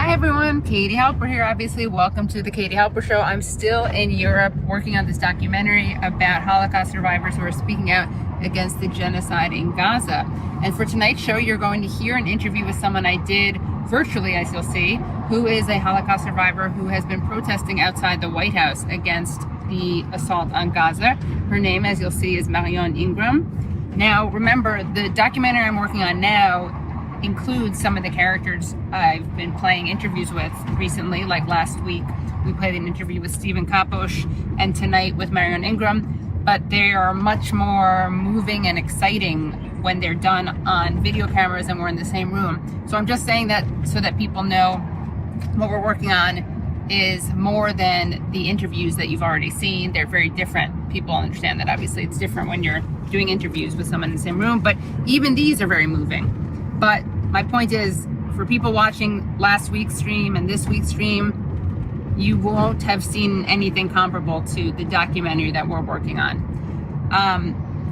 Hi everyone, Katie Halper here. Obviously, welcome to the Katie Halper Show. I'm still in Europe working on this documentary about Holocaust survivors who are speaking out against the genocide in Gaza. And for tonight's show, you're going to hear an interview with someone I did virtually, as you'll see, who is a Holocaust survivor who has been protesting outside the White House against the assault on Gaza. Her name, as you'll see, is Marione Ingram. Now, remember, the documentary I'm working on now includes some of the characters I've been playing interviews with recently. Like last week, we played an interview with Stephen Kaposh, and tonight with Marione Ingram. But they are much more moving and exciting when they're done on video cameras and we're in the same room. So I'm just saying that so that people know what we're working on is more than the interviews that you've already seen. They're very different. People understand that obviously it's different when you're doing interviews with someone in the same room, but even these are very moving. But my point is, for people watching last week's stream and this week's stream, you won't have seen anything comparable to the documentary that we're working on.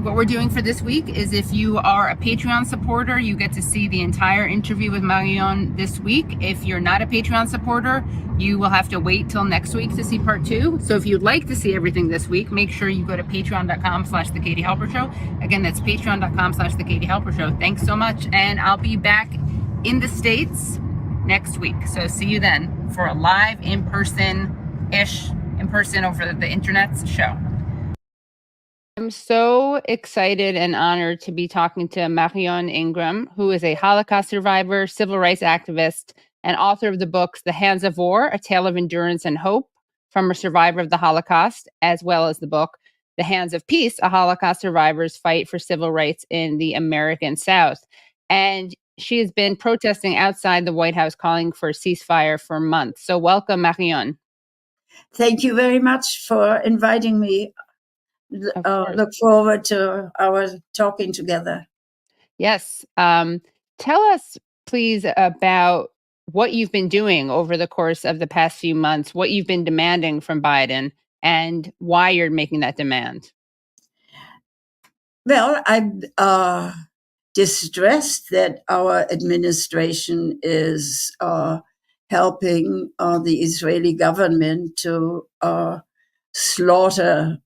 What we're doing for this week is, if you are a Patreon supporter, you get to see the entire interview with Marione this week. If you're not a Patreon supporter, you will have to wait till next week to see part 2. So if you'd like to see everything this week, make sure you go to patreon.com/The Katie Halper Show. Again, that's patreon.com/The Katie Halper Show. Thanks so much. And I'll be back in the States next week. So see you then for a live in-person over the internet's show. I'm so excited and honored to be talking to Marione Ingram, who is a Holocaust survivor, civil rights activist, and author of the books The Hands of War, A Tale of Endurance and Hope from a Survivor of the Holocaust, as well as the book The Hands of Peace, A Holocaust Survivor's Fight for Civil Rights in the American South. And she has been protesting outside the White House, calling for a ceasefire for months. So welcome, Marione. Thank you very much for inviting me. Look forward to our talking together. Yes. Tell us, please, about what you've been doing over the course of the past few months, what you've been demanding from Biden, and why you're making that demand. Well, I'm distressed that our administration is helping the Israeli government to slaughter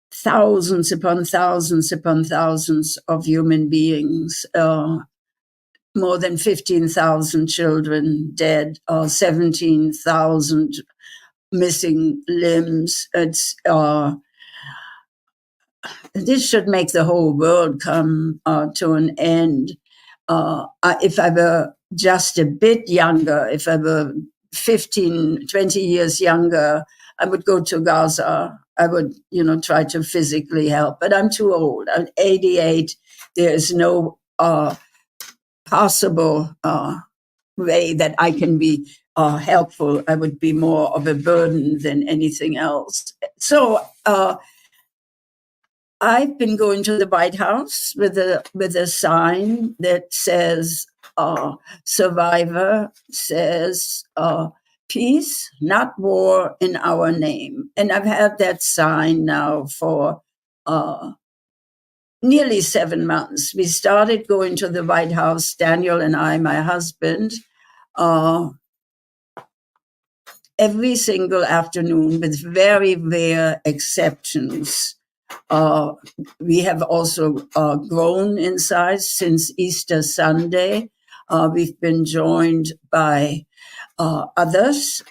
thousands upon thousands upon thousands of human beings, more than 15,000 children dead, 17,000 missing limbs. This should make the whole world come to an end. If I were just a bit younger, if I were 15, 20 years younger, I would go to Gaza. I would, try to physically help, but I'm too old. I'm 88. There is no possible way that I can be helpful. I would be more of a burden than anything else. So I've been going to the White House with a sign that says, survivor says, peace, not war, in our name. And I've had that sign now for nearly 7 months. We started going to the White House, Daniel and I, my husband, every single afternoon, with very rare exceptions. We have also grown in size since Easter Sunday. We've been joined by others.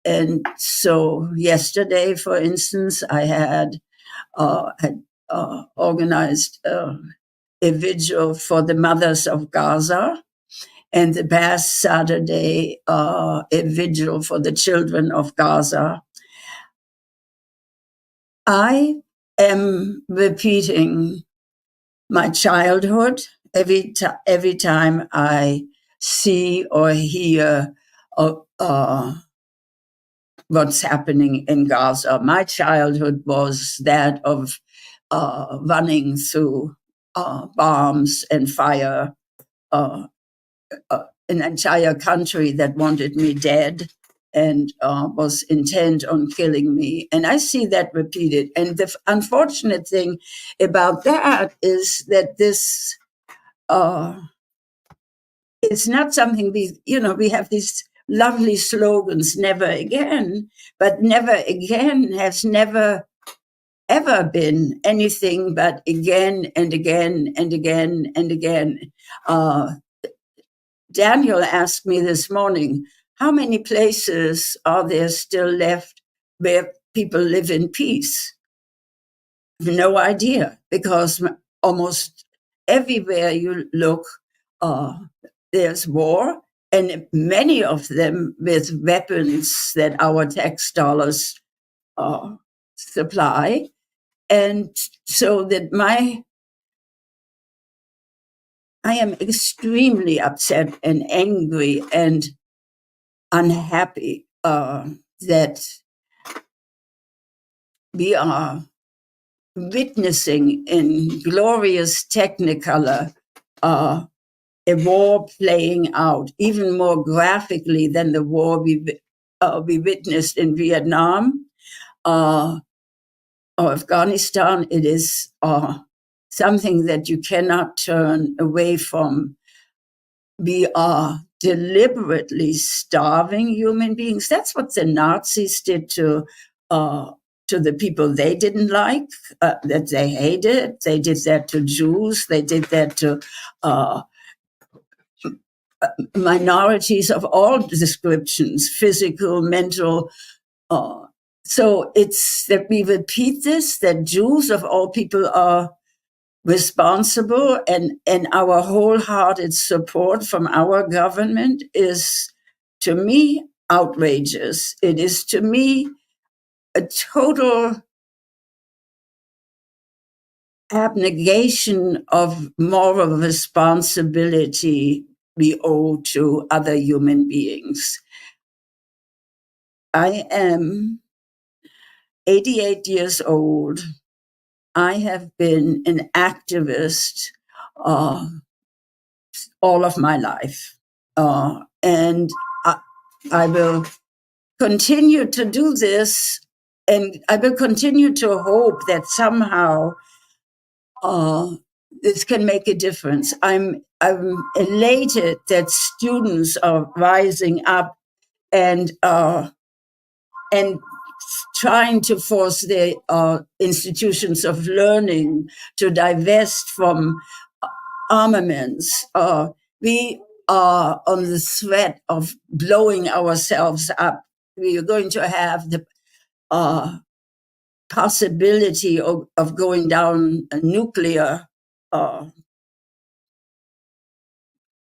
And so yesterday, for instance, I had organized a vigil for the mothers of Gaza, and the past Saturday, a vigil for the children of Gaza. I am repeating my childhood every time I see or hear what's happening in Gaza. My childhood was that of running through bombs and fire, an entire country that wanted me dead and was intent on killing me. And I see that repeated. And the unfortunate thing about that is that this it's not something we have these lovely slogans, never again, but never again has never ever been anything but again and again and again and again. Daniel asked me this morning, how many places are there still left where people live in peace? No idea, because almost everywhere you look, there's war, and many of them with weapons that our tax dollars supply. And so that I am extremely upset and angry and unhappy that we are witnessing in glorious technicolor a war playing out even more graphically than the war we witnessed in Vietnam or Afghanistan. It is something that you cannot turn away from. We are deliberately starving human beings. That's what the Nazis did to the people they didn't like, that they hated. They did that to Jews. They did that to minorities of all descriptions, physical, mental. So it's that we repeat this, that Jews of all people are responsible, and our wholehearted support from our government is, to me, outrageous. It is, to me, a total abnegation of moral responsibility we owe to other human beings. I am 88 years old. I have been an activist all of my life. And I will continue to do this, and I will continue to hope that somehow this can make a difference. I'm elated that students are rising up and trying to force their institutions of learning to divest from armaments. We are on the threat of blowing ourselves up. We are going to have the possibility of going down a nuclear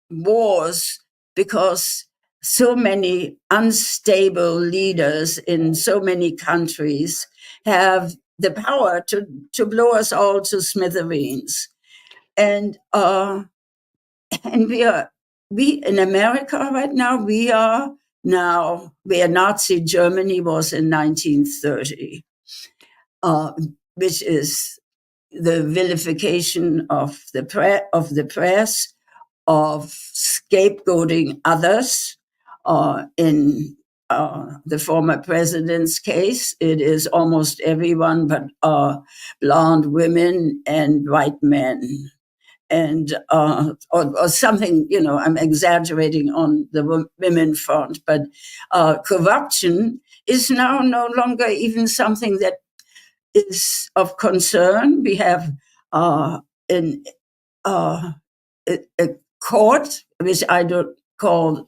wars, because so many unstable leaders in so many countries have the power to blow us all to smithereens. And we in America right now, we are now where Nazi Germany was in 1930, which is the vilification of the press, of scapegoating others. In the former president's case, it is almost everyone but blonde women and white men. And or something, I'm exaggerating on the women front, but corruption is now no longer even something that is of concern. We have a court, which I don't call,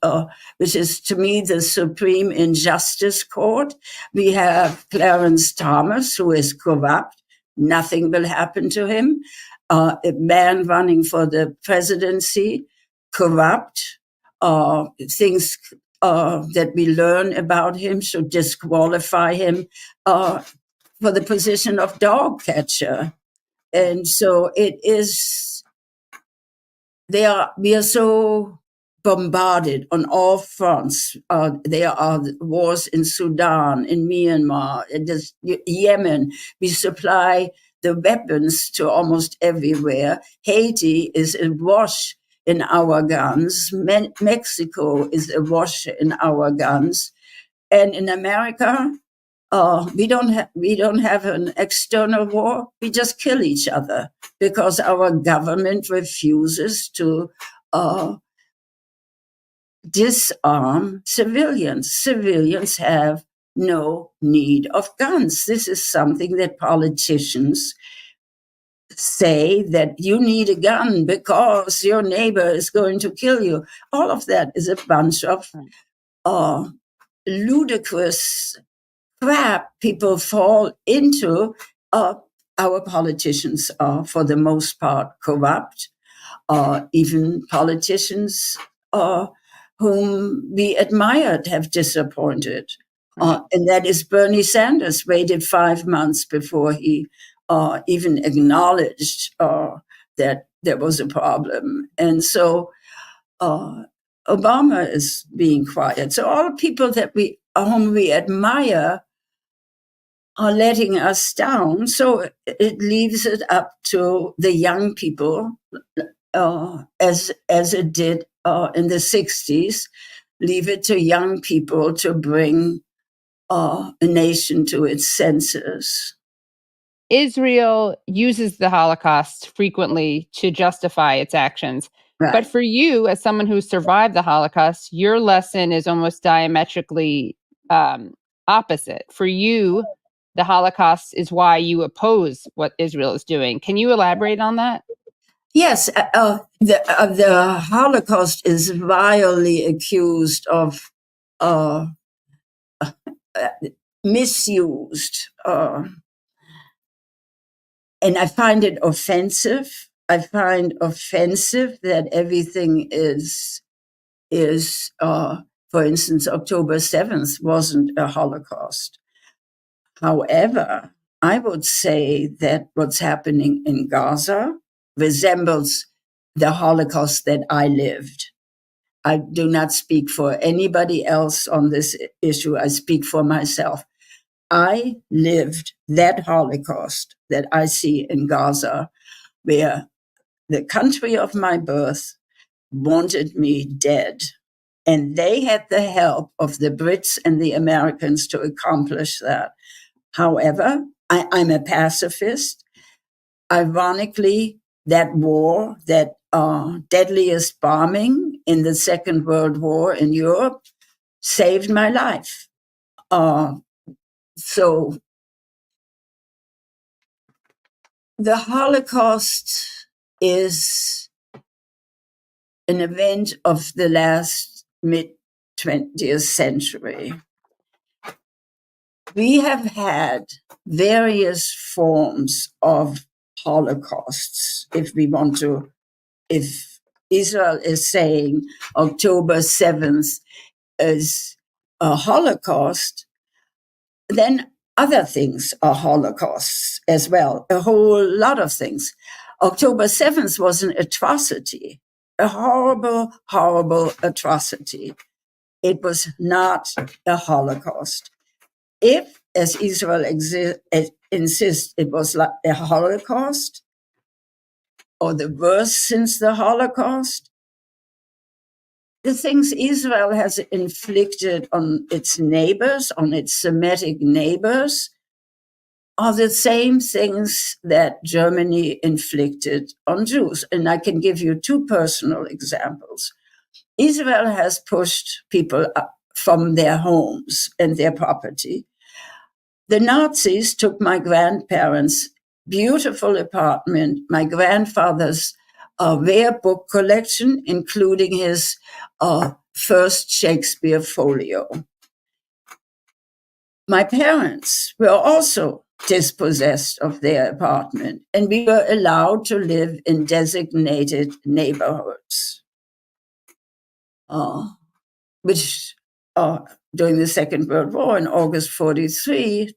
which is to me the Supreme Injustice Court. We have Clarence Thomas, who is corrupt. Nothing will happen to him. A man running for the presidency, corrupt. Things that we learn about him should disqualify him for the position of dog catcher. And so it is, we are so bombarded on all fronts. There are wars in Sudan, in Myanmar, in Yemen. We supply the weapons to almost everywhere. Haiti is awash in our guns. Mexico is awash in our guns. And in America, we don't have an external war. We just kill each other because our government refuses to disarm civilians. Civilians have no need of guns. This is something that politicians say, that you need a gun because your neighbor is going to kill you. All of that is a bunch of ludicrous crap people fall into. Our politicians are, for the most part, corrupt. Even politicians whom we admired have disappointed. And that is Bernie Sanders waited 5 months before he even acknowledged that there was a problem. And so Obama is being quiet. So all people that whom we admire are letting us down. So it leaves it up to the young people, as it did in the 60s, leave it to young people to bring a nation to its senses. Israel uses the Holocaust frequently to justify its actions. Right. But for you, as someone who survived the Holocaust, your lesson is almost diametrically opposite. For you, the Holocaust is why you oppose what Israel is doing. Can you elaborate on that? Yes, the Holocaust is vilely accused of misused, and I find it offensive. I find offensive that everything is, for instance, October 7th wasn't a Holocaust. However, I would say that what's happening in Gaza resembles the Holocaust that I lived. I do not speak for anybody else on this issue. I speak for myself. I lived that Holocaust that I see in Gaza, where the country of my birth wanted me dead. And they had the help of the Brits and the Americans to accomplish that. However, I'm a pacifist. Ironically, that war, that deadliest bombing in the Second World War in Europe, saved my life. So the Holocaust is an event of the last mid-20th century. We have had various forms of holocausts. If Israel is saying October 7th is a Holocaust, then other things are holocausts as well, a whole lot of things. October 7th was an atrocity, a horrible, horrible atrocity. It was not a Holocaust. If, as Israel insists, it was like a Holocaust, or the worst since the Holocaust, the things Israel has inflicted on its neighbors, on its Semitic neighbors, are the same things that Germany inflicted on Jews. And I can give you two personal examples. Israel has pushed people from their homes and their property. The Nazis took my grandparents' beautiful apartment, my grandfather's rare book collection, including his first Shakespeare folio. My parents were also dispossessed of their apartment, and we were allowed to live in designated neighborhoods, which during the Second World War in August 1943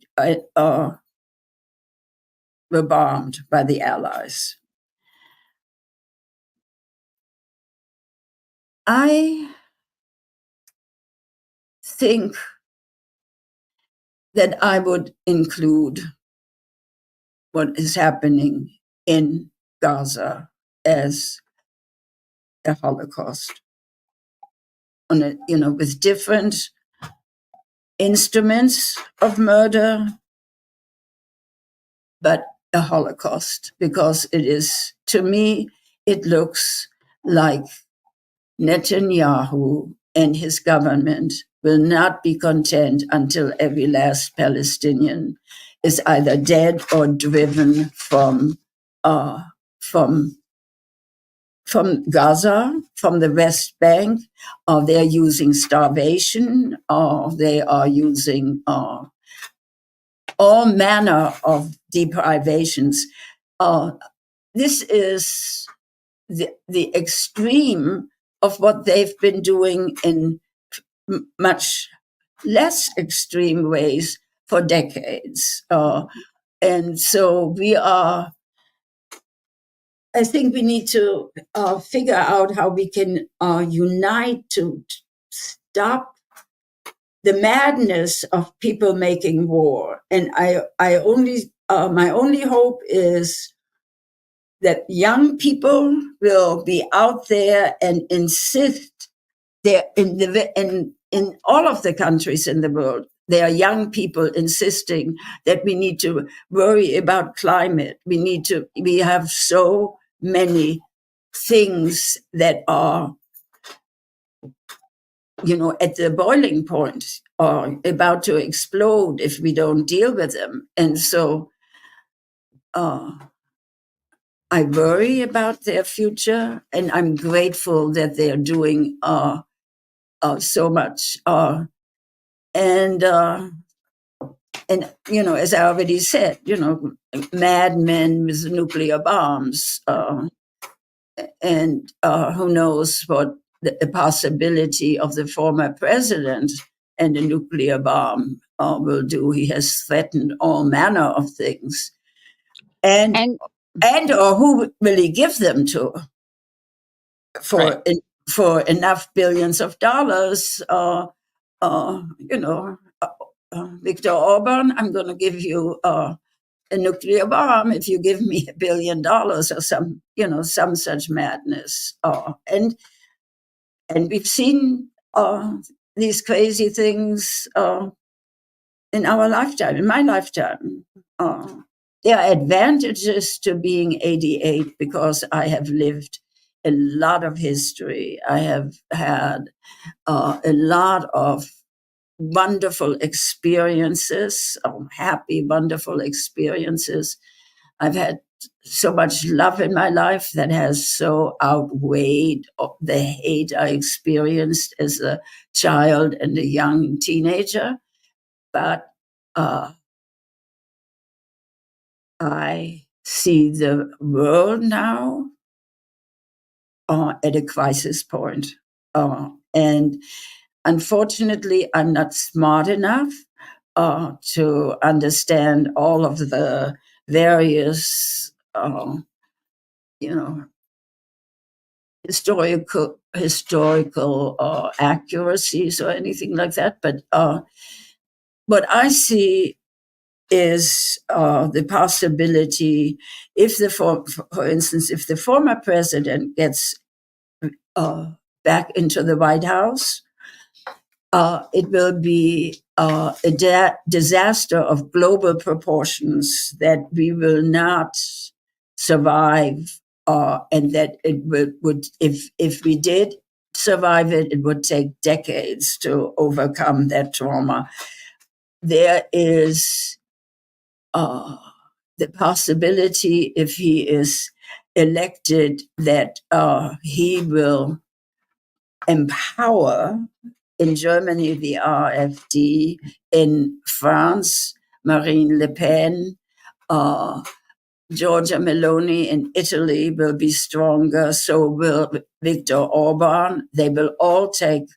were bombed by the Allies. I think that I would include what is happening in Gaza as a Holocaust, with different instruments of murder, but a Holocaust, because it is, to me, it looks like Netanyahu and his government will not be content until every last Palestinian is either dead or driven from Gaza, from the West Bank, or they're using starvation, or they are using all manner of deprivations. This is the extreme of what they've been doing in much less extreme ways for decades. And so I think we need to figure out how we can unite to stop the madness of people making war. And my only hope is that young people will be out there and insist in all of the countries in the world. There are young people insisting that we need to worry about climate. We have so many things that are, at the boiling point or about to explode if we don't deal with them. And so I worry about their future, and I'm grateful that they're doing so much. And as I already said, madmen with nuclear bombs, and who knows what the possibility of the former president and a nuclear bomb will do. He has threatened all manner of things, and or who will he give them to for enough billions of dollars? Viktor Orban, I'm going to give you a nuclear bomb if you give me $1 billion or some such madness. And we've seen these crazy things in our lifetime, in my lifetime. There are advantages to being 88 because I have lived a lot of history. I have had a lot of wonderful experiences, happy, wonderful experiences. I've had so much love in my life that has so outweighed the hate I experienced as a child and a young teenager. But I see the world now at a crisis point. And unfortunately, I'm not smart enough to understand all of the various, historical accuracies or anything like that. But what I see is the possibility, for instance, if the former president gets back into the White House, it will be a disaster of global proportions that we will not survive, and that it would if we did survive it, it would take decades to overcome that trauma. There is the possibility, if he is elected, that he will empower, in Germany, the AfD, in France, Marine Le Pen, Giorgia Meloni in Italy will be stronger, so will Viktor Orban. They will all take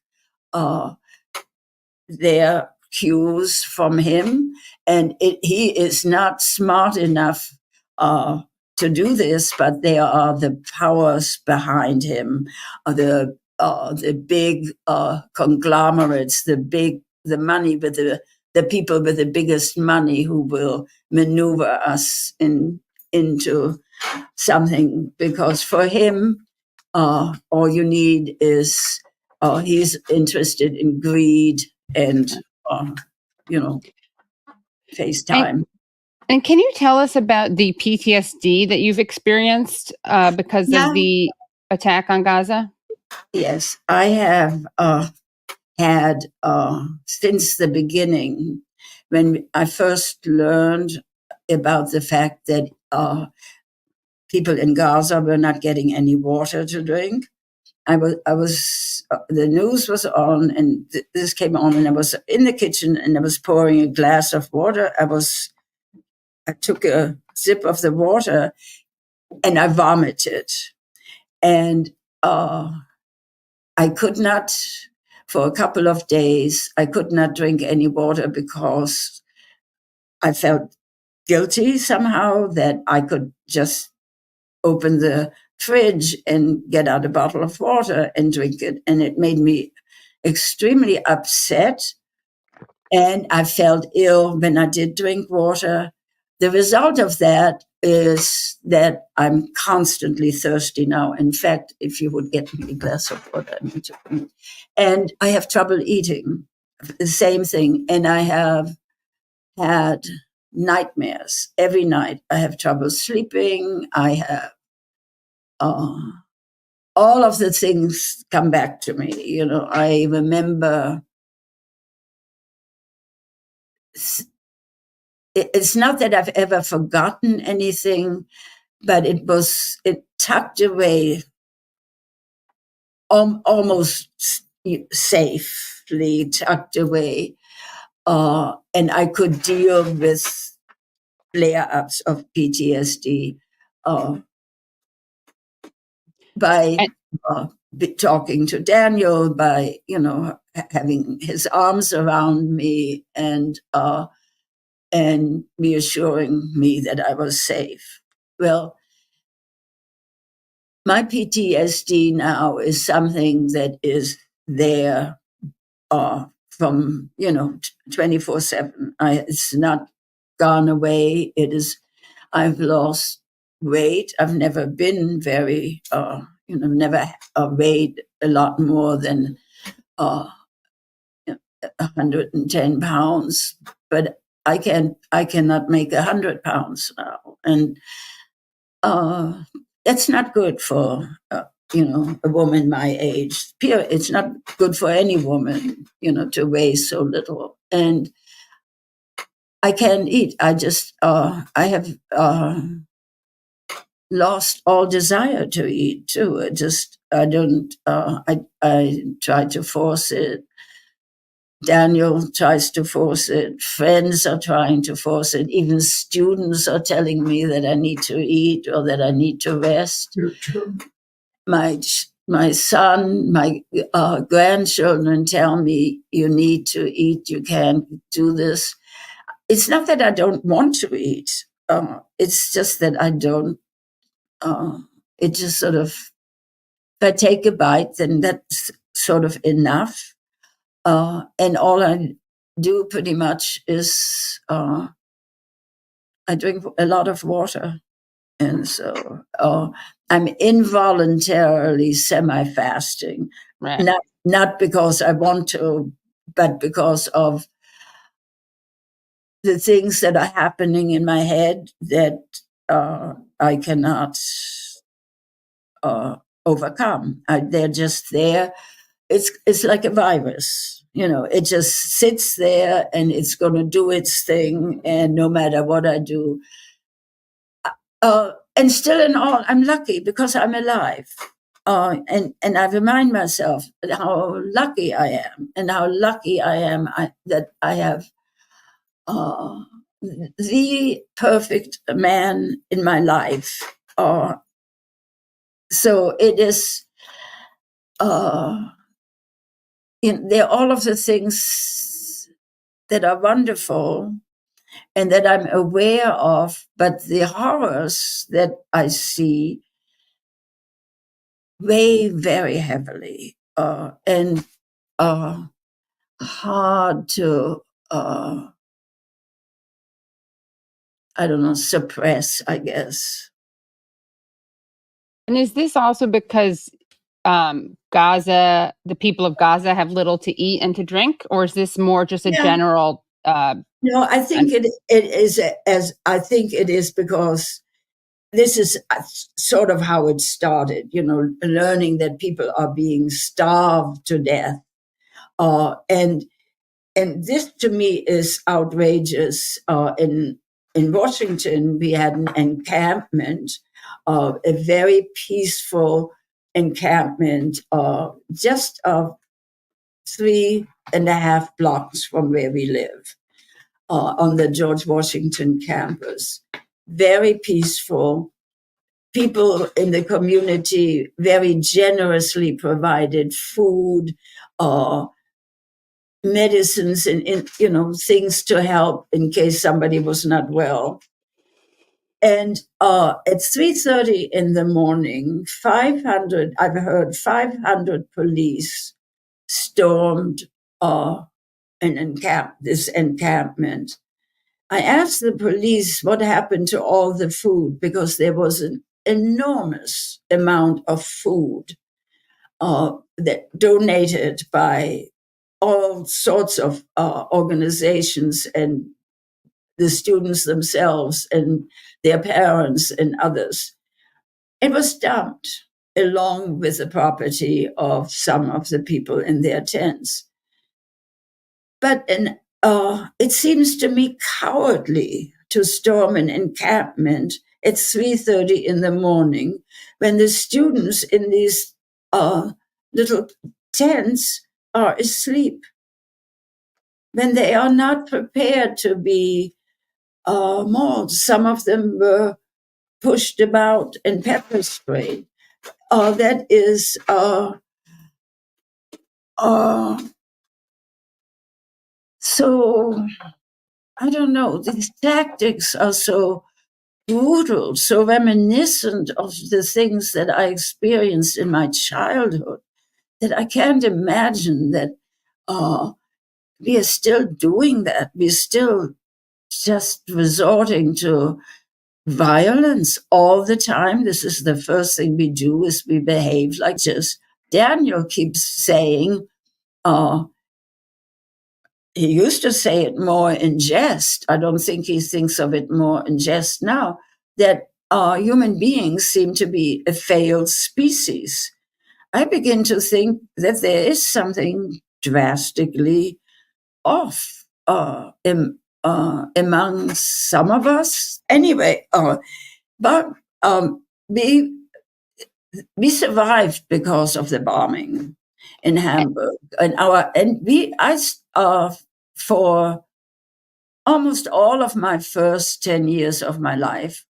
their cues from him, and he is not smart enough to do this, but there are the powers behind him, the big conglomerates, the money with the people with the biggest money who will maneuver us into something. Because for him, all you need is he's interested in greed and FaceTime. And can you tell us about the PTSD that you've experienced because of the attack on Gaza? Yes, I have had, since the beginning, when I first learned about the fact that people in Gaza were not getting any water to drink. The news was on, and this came on, and I was in the kitchen, and I was pouring a glass of water. I took a sip of the water, and I vomited, and I could not, for a couple of days, I could not drink any water because I felt guilty somehow that I could just open the fridge and get out a bottle of water and drink it. And it made me extremely upset. And I felt ill when I did drink water. The result of that is that I'm constantly thirsty now. In fact, if you would get me a glass of water, I need to drink. And I have trouble eating, the same thing. And I have had nightmares every night. I have trouble sleeping. I have all of the things come back to me. I remember it's not that I've ever forgotten anything, but it tucked away almost safely tucked away. And I could deal with flare-ups of PTSD by talking to Daniel, by having his arms around me and reassuring me that I was safe. Well, my PTSD now is something that is there from 24/7. It's not gone away. I've lost weight. I've never been very never weighed a lot more than 110 pounds, but I cannot make 100 pounds now, and that's not good for a woman my age. It's not good for any woman to weigh so little. And I can't eat. I have lost all desire to eat too. I don't. I try to force it. Daniel tries to force it. Friends are trying to force it. Even students are telling me that I need to eat or that I need to rest. My son, my grandchildren tell me, you need to eat. You can't do this. It's not that I don't want to eat. It's just that I don't. It just sort of, if I take a bite, then that's sort of enough. And all I do pretty much is I drink a lot of water. And so I'm involuntarily semi-fasting, Right. not because I want to, but because of the things that are happening in my head that I cannot overcome. They're just there. It's like a virus, it just sits there and it's going to do its thing. And no matter what I do, and still in all, I'm lucky because I'm alive. And I remind myself how lucky I am and how lucky I am that I have the perfect man in my life. So it is, they're all of the things that are wonderful and that I'm aware of, but the horrors that I see weigh very heavily and hard to, suppress, I guess. And is this also because Gaza, the people of Gaza have little to eat and to drink, or is this more just a general? No, I think it is I think it is because this is sort of how it started, learning that people are being starved to death And this to me is outrageous. In Washington, we had an encampment, a very peaceful encampment, just 3.5 blocks from where we live, on the George Washington campus. Very peaceful. People in the community very generously provided food, medicines, and things to help in case somebody was not well. And at 3:30 in the morning, 500, I've heard 500 police stormed this encampment. I asked the police what happened to all the food, because there was an enormous amount of food that donated by all sorts of organizations and the students themselves and their parents and others. It was dumped along with the property of some of the people in their tents. But it seems to me cowardly to storm an encampment at 3:30 in the morning when the students in these little tents are asleep, when they are not prepared to be mauled. Some of them were pushed about and pepper sprayed. That is so, I don't know, these tactics are so brutal, so reminiscent of the things that I experienced in my childhood, that I can't imagine that we are still doing that. We're still just resorting to violence all the time. This is the first thing we do, is we behave like this. Daniel keeps saying, he used to say it more in jest. I don't think he thinks of it more in jest now, that human beings seem to be a failed species. I begin to think that there is something drastically off among some of us. Anyway, but we survived because of the bombing in Hamburg, for almost all of my first 10 years of my life,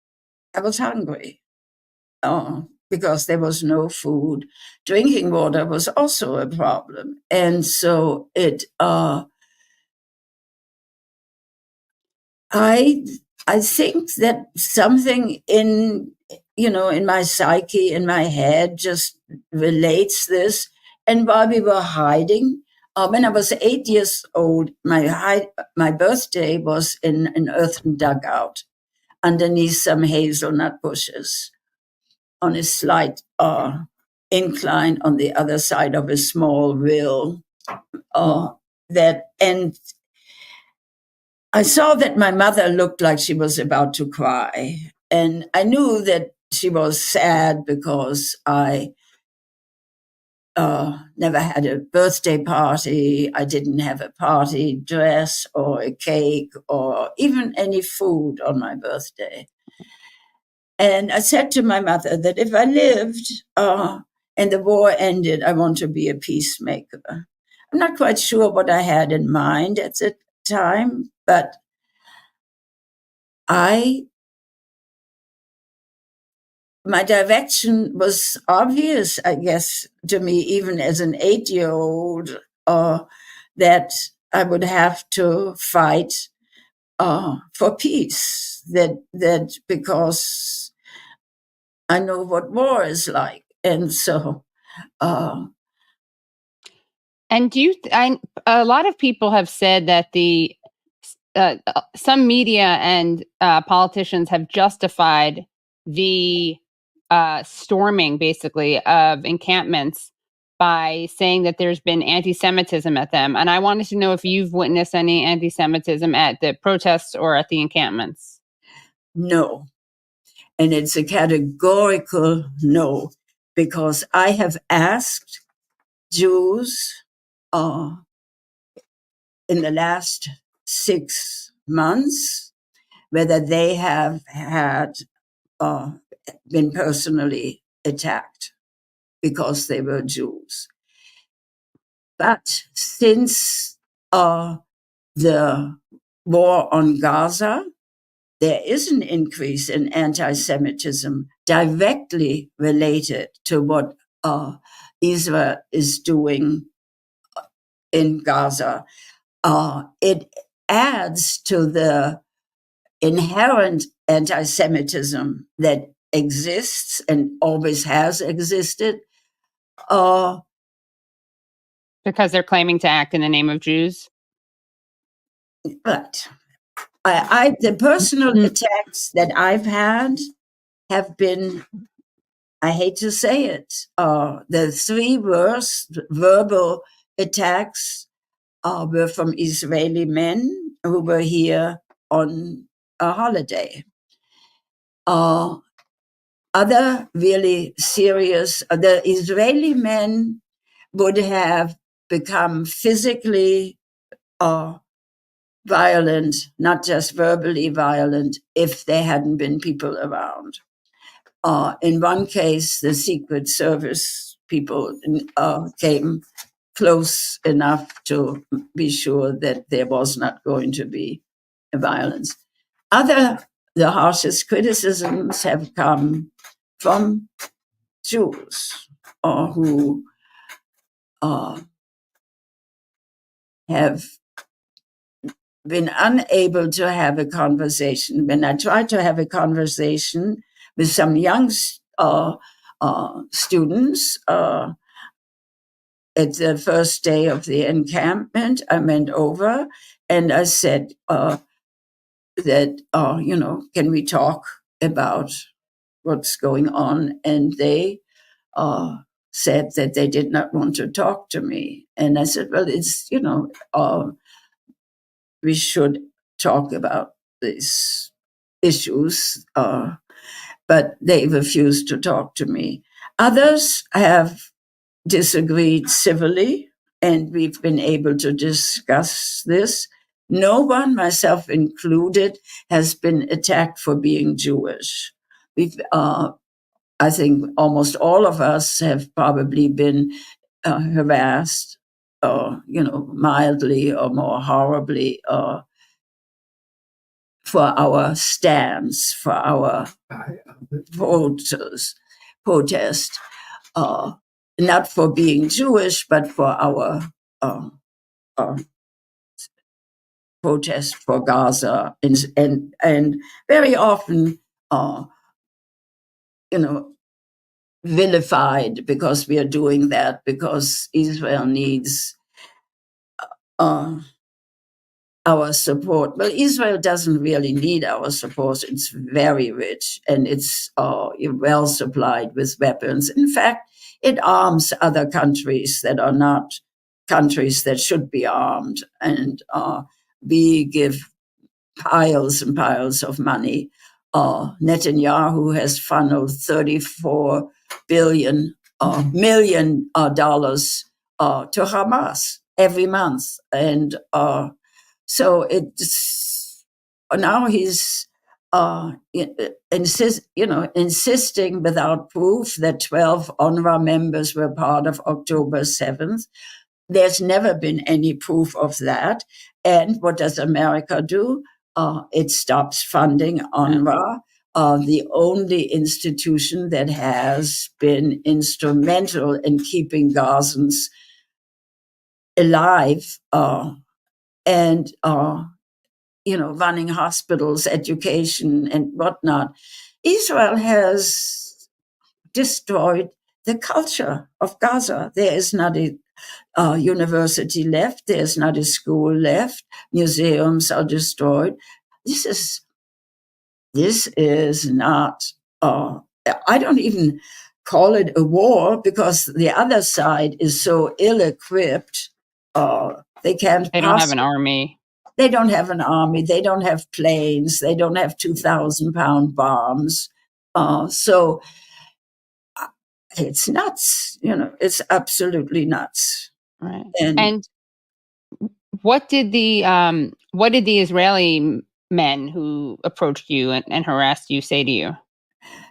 I was hungry because there was no food. Drinking water was also a problem. And so I think that something in my psyche, in my head, just relates this. And while we were hiding, when I was 8 years old, my birthday was in an earthen dugout underneath some hazelnut bushes on a slight incline on the other side of a small rill. And I saw that my mother looked like she was about to cry. And I knew that she was sad because I never had a birthday party. I didn't have a party dress or a cake or even any food on my birthday. And I said to my mother that if I lived and the war ended, I want to be a peacemaker. I'm not quite sure what I had in mind at the time, but my direction was obvious, I guess, to me, even as an 8-year-old, that I would have to fight for peace. That because I know what war is like, and so. And a lot of people have said that some media and politicians have justified the storming, basically, of encampments by saying that there's been anti-Semitism at them. And I wanted to know if you've witnessed any anti-Semitism at the protests or at the encampments. No. And it's a categorical no, because I have asked Jews, in the last 6 months, whether they have had been personally attacked because they were Jews. But since the war on Gaza, there is an increase in anti-Semitism directly related to what Israel is doing in Gaza. It adds to the inherent anti-Semitism that exists and always has existed. Because they're claiming to act in the name of Jews? But the personal attacks that I've had have been, I hate to say it, the 3 worst verbal attacks were from Israeli men who were here on a holiday. Other really serious, the Israeli men would have become physically violent, not just verbally violent, if there hadn't been people around. In one case, the Secret Service people came close enough to be sure that there was not going to be violence. The harshest criticisms have come from Jews who have been unable to have a conversation. When I tried to have a conversation with some young students at the first day of the encampment, I went over and I said that, can we talk about what's going on? And they said that they did not want to talk to me. And I said, well, it's, we should talk about these issues, but they refused to talk to me. Others have disagreed civilly, and we've been able to discuss this. No one, myself included, has been attacked for being Jewish. I think almost all of us have probably been harassed, mildly or more horribly, for our stance, for our protest, not for being Jewish, but for our protest for Gaza, and very often, vilified because we are doing that because Israel needs our support. Well, Israel doesn't really need our support. It's very rich and it's well supplied with weapons. In fact, it arms other countries that are not countries that should be armed. And we give piles and piles of money. Netanyahu has funneled $34 million dollars to Hamas every month. And so it's now he's insisting without proof that 12 UNRWA members were part of October 7th. There's never been any proof of that. And what does America do? It stops funding UNRWA, the only institution that has been instrumental in keeping Gazans alive and running hospitals, education, and whatnot. Israel has destroyed the culture of Gaza. There is not a university left. There is not a school left. Museums are destroyed. This is not. I don't even call it a war because the other side is so ill-equipped. They can't. They don't have an army. They don't have an army. They don't have planes. They don't have 2,000-pound bombs. So it's nuts. It's absolutely nuts. Right. And What did the Israeli men who approached you and harassed you say to you?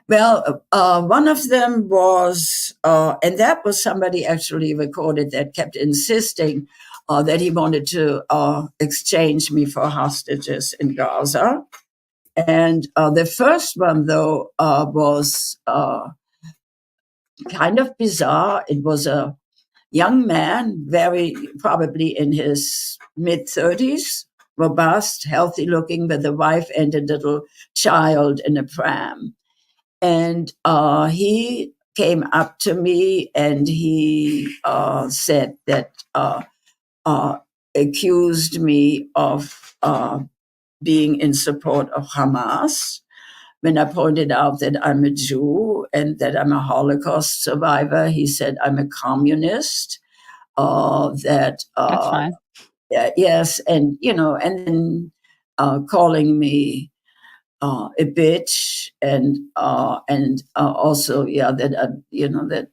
Well, one of them was, and that was somebody actually recorded that kept insisting that he wanted to exchange me for hostages in Gaza. And the first one, though, was kind of bizarre. It was a young man, very probably in his mid 30s, robust, healthy looking, with a wife and a little child in a pram. And he came up to me and he said that, accused me of being in support of Hamas. When I pointed out that I'm a Jew and that I'm a Holocaust survivor, he said I'm a communist. That That's fine. yes, and and then calling me a bitch, and also that that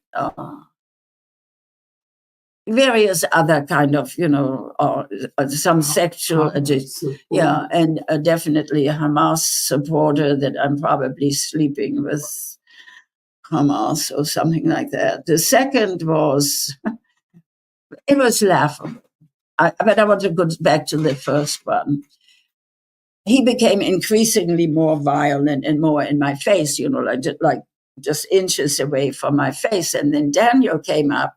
various other kind of some sexual and definitely a Hamas supporter, that I'm probably sleeping with Hamas or something like that. The second was it was laughable. But I want to go back to the first one. He became increasingly more violent and more in my face, like just inches away from my face. And then Daniel came up.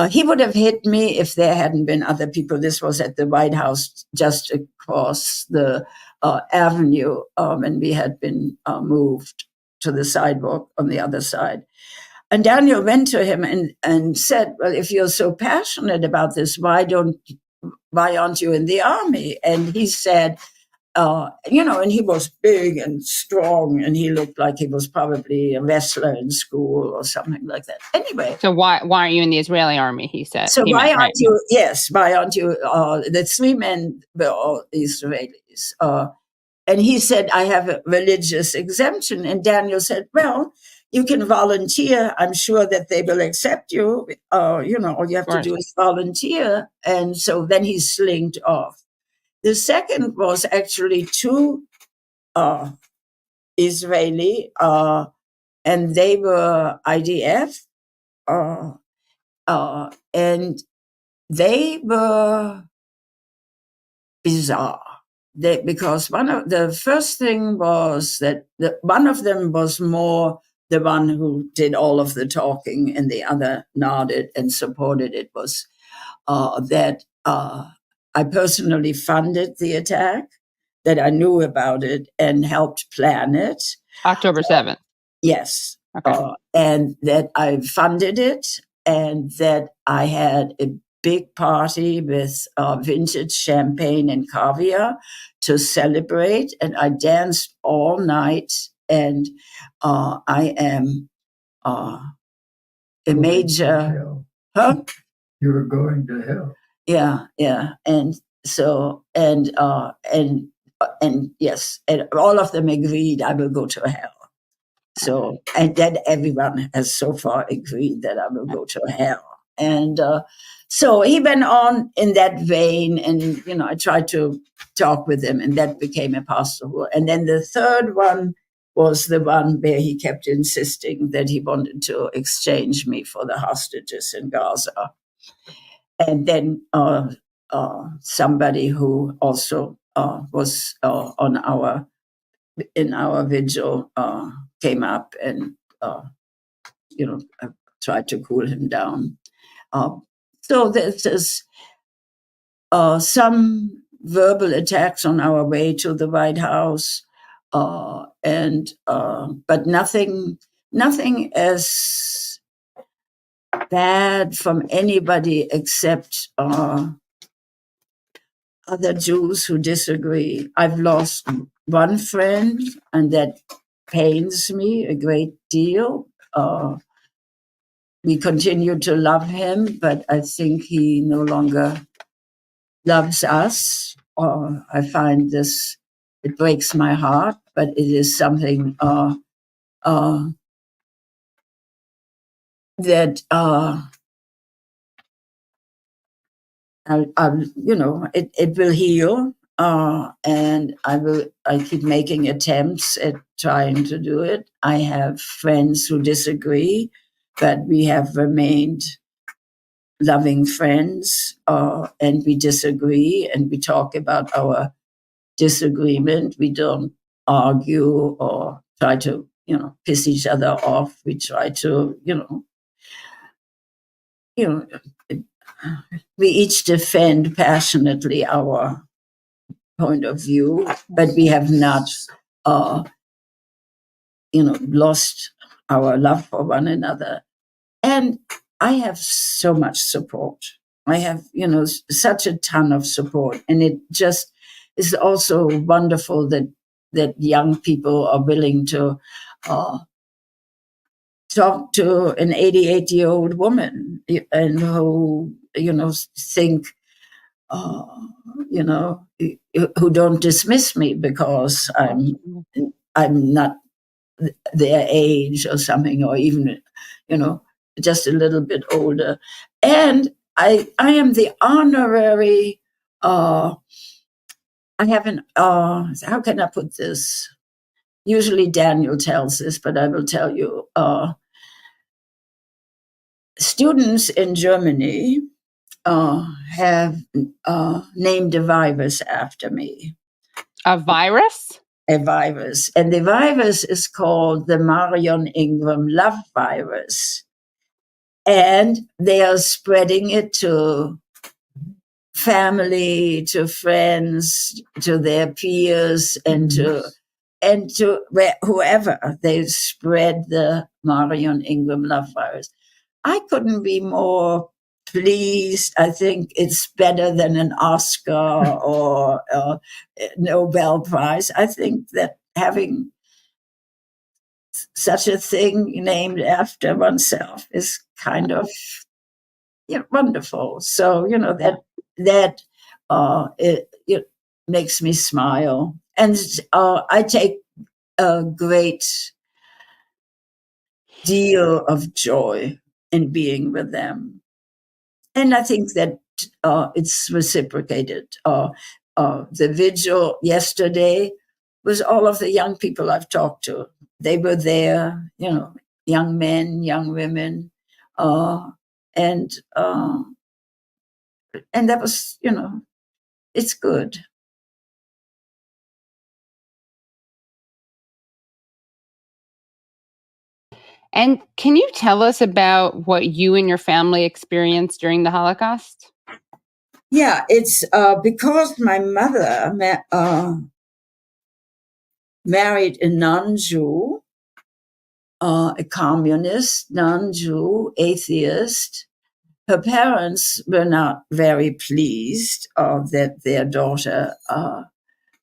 He would have hit me if there hadn't been other people. This was at the White House, just across the avenue, and we had been moved to the sidewalk on the other side. And Daniel went to him and said, "Well, if you're so passionate about this, why aren't you in the army?" And he said, and he was big and strong, and he looked like he was probably a wrestler in school or something like that. Anyway. So why aren't you in the Israeli army? He said. So why aren't you? Yes, why aren't you? The three men were all Israelis. And he said, I have a religious exemption. And Daniel said, well, you can volunteer. I'm sure that they will accept you. All you have to do is volunteer. And so then he slinked off. The second was actually two Israeli, and they were IDF, and they were bizarre. Because one of the first thing was that one of them was more the one who did all of the talking, and the other nodded and supported it. Was that I personally funded the attack, that I knew about it and helped plan it. October 7th. Yes. Okay. And that I funded it, and that I had a big party with vintage champagne and caviar to celebrate, and I danced all night, and I am a major... Huh? You were going to hell. Yeah. And so, and yes, and all of them agreed I will go to hell. So, and then everyone has so far agreed that I will go to hell. And so he went on in that vein, and, I tried to talk with him, and that became impossible. And then the third one was the one where he kept insisting that he wanted to exchange me for the hostages in Gaza. And then somebody who also was in our vigil came up and tried to cool him down. So there's some verbal attacks on our way to the White House, but nothing as bad from anybody except other Jews who disagree. I've lost one friend, and that pains me a great deal. We continue to love him, but I think he no longer loves us. I find this, it breaks my heart, but it is something that it will heal. And I keep making attempts at trying to do it. I have friends who disagree, but we have remained loving friends, and we disagree, and we talk about our disagreement. We don't argue or try to, piss each other off. We try to, we each defend passionately our point of view, but we have not, lost our love for one another. And I have so much support. I have, such a ton of support. And it just is also wonderful that young people are willing to talk to an 88-year-old woman and who, think, who don't dismiss me because I'm not their age or something, or even, just a little bit older. And I am the honorary, I have an, how can I put this? Usually Daniel tells this, but I will tell you, students in Germany have named a virus after me. A virus? A virus. And the virus is called the Marione Ingram love virus. And they are spreading it to family, to friends, to their peers, and to whoever. They spread the Marione Ingram love virus. I couldn't be more pleased. I think it's better than an Oscar or a Nobel Prize. I think that having such a thing named after oneself is kind of wonderful. So that it makes me smile, and I take a great deal of joy in being with them. And I think that it's reciprocated. The vigil yesterday was all of the young people I've talked to. They were there, young men, young women, and that was, it's good. And can you tell us about what you and your family experienced during the Holocaust? Yeah, it's because my mother married a non-Jew, a communist, non-Jew, atheist. Her parents were not very pleased that their daughter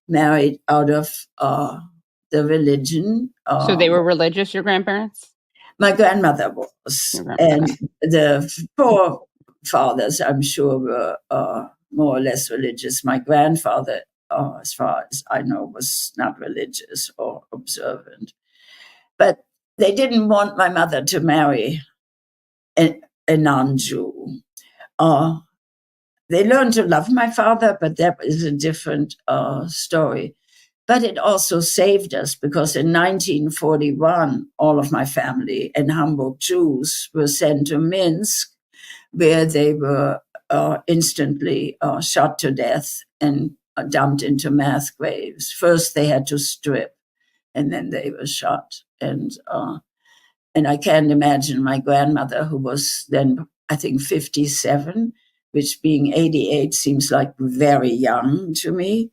married out of the religion. So they were religious, your grandparents? My grandmother was. And the forefathers, I'm sure, were more or less religious. My grandfather, as far as I know, was not religious or observant. But they didn't want my mother to marry a non-Jew. They learned to love my father, but that is a different story. But it also saved us, because in 1941, all of my family and Hamburg Jews were sent to Minsk, where they were instantly shot to death and dumped into mass graves. First, they had to strip, and then they were shot. And I can't imagine my grandmother, who was then, I think, 57, which being 88 seems like very young to me.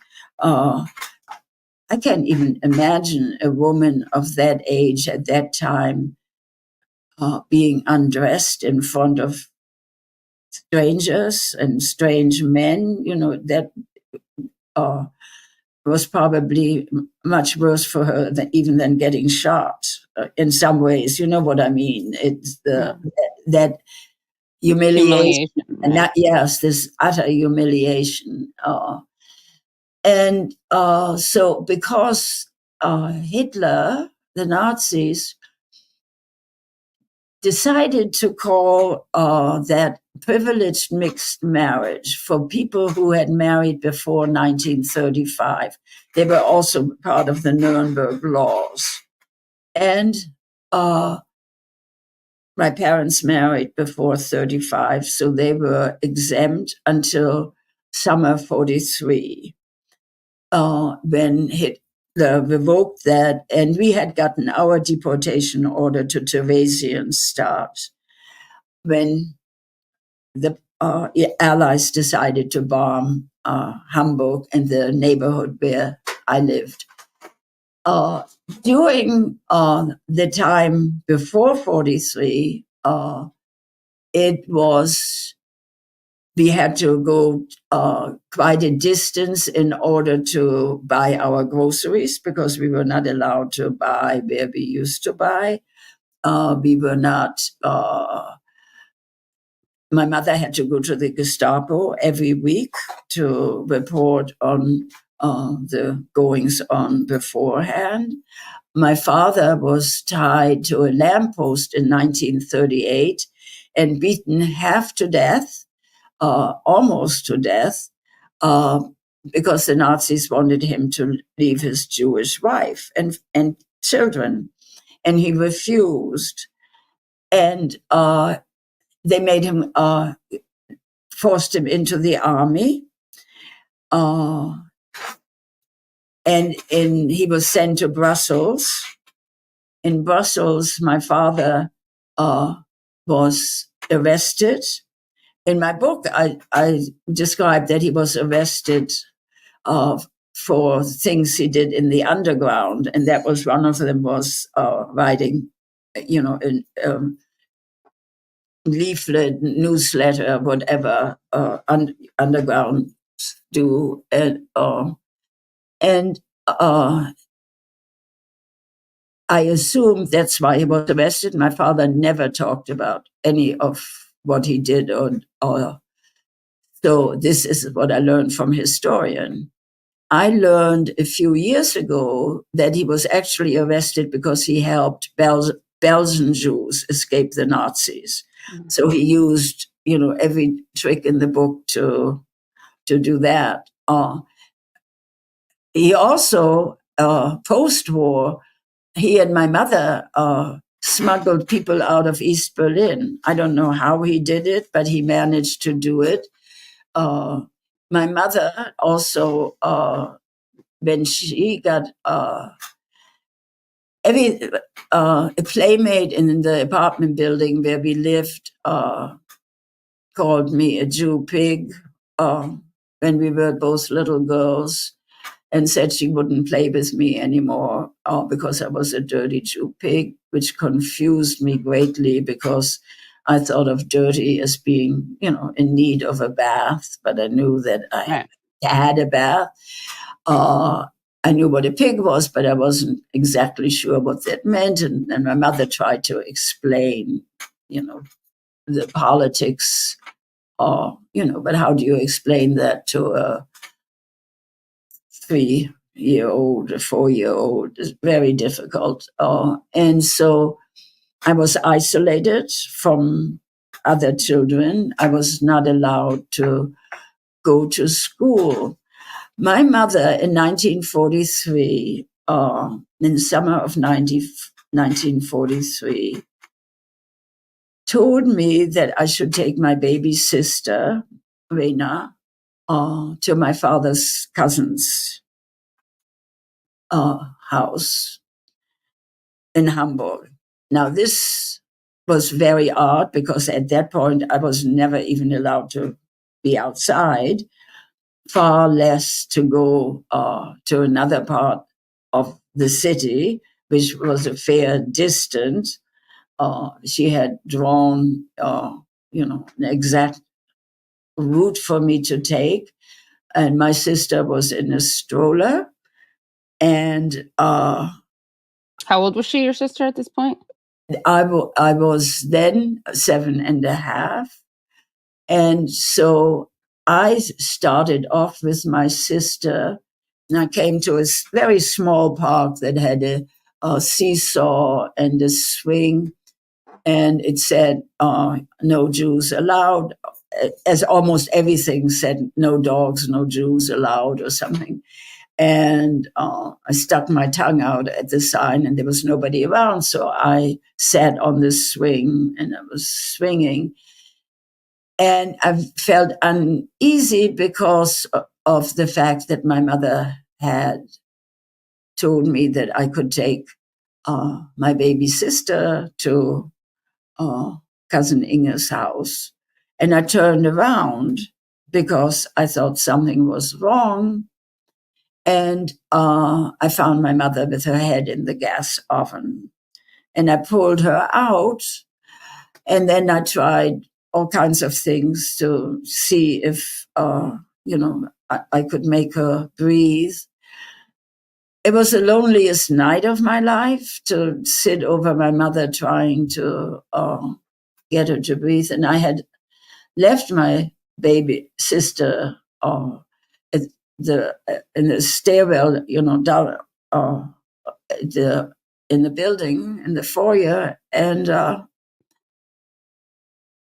I can't even imagine a woman of that age at that time being undressed in front of strangers and strange men. That was probably much worse for her than getting shot. In some ways, you know what I mean. It's that humiliation, and that, yes, this utter humiliation. And so because Hitler, the Nazis, decided to call that privileged mixed marriage for people who had married before 1935. They were also part of the Nuremberg laws. And my parents married before 35, so they were exempt until summer 43, when Hitler revoked that, and we had gotten our deportation order to Theresienstadt when the Allies decided to bomb Hamburg and the neighborhood where I lived. During the time before 43, we had to go quite a distance in order to buy our groceries because we were not allowed to buy where we used to buy. We were not, my mother had to go to the Gestapo every week to report on the goings on beforehand. My father was tied to a lamppost in 1938 and beaten half to death, almost to death, because the Nazis wanted him to leave his Jewish wife and children, and he refused. And they made him, forced him into the army, and he was sent to Brussels. In Brussels, my father was arrested. In my book, I described that he was arrested for things he did in the underground, and that was one of them was writing, leaflet, newsletter, whatever underground do, and I assume that's why he was arrested. My father never talked about any of what he did, or so this is what I learned from historian. I learned a few years ago that he was actually arrested because he helped Belgian Jews escape the Nazis. Mm-hmm. So he used, every trick in the book to do that. He also, post-war, he and my mother smuggled people out of East Berlin. I don't know how he did it, but he managed to do it. My mother also, when she got a playmate in the apartment building where we lived, called me a Jew pig when we were both little girls, and said she wouldn't play with me anymore because I was a dirty Jew pig, which confused me greatly because I thought of dirty as being, in need of a bath, but I knew that I had a bath. I knew what a pig was, but I wasn't exactly sure what that meant. And my mother tried to explain, the politics, but how do you explain that to a 3-year-old, a 4-year-old? Is very difficult. And so I was isolated from other children. I was not allowed to go to school. My mother in 1943, in the summer of 1943, told me that I should take my baby sister, Rena, to my father's cousin's house in Hamburg. Now, this was very odd because at that point I was never even allowed to be outside, far less to go to another part of the city, which was a fair distance. She had drawn, an exact route for me to take, and my sister was in a stroller. And how old was she, your sister, at this point? I was then 7.5, and so I started off with my sister, and I came to a very small park that had a seesaw and a swing. and it said, no Jews allowed, as almost everything said, no dogs, no Jews allowed or something. And I stuck my tongue out at the sign, and there was nobody around. So I sat on the swing, and I was swinging. And I felt uneasy because of the fact that my mother had told me that I could take my baby sister to cousin Inge's house. And I turned around because I thought something was wrong. And I found my mother with her head in the gas oven. And I pulled her out. And then I tried all kinds of things to see if, I could make her breathe. It was the loneliest night of my life to sit over my mother trying to get her to breathe. And I had left my baby sister in the stairwell, down in the building, in the foyer. And I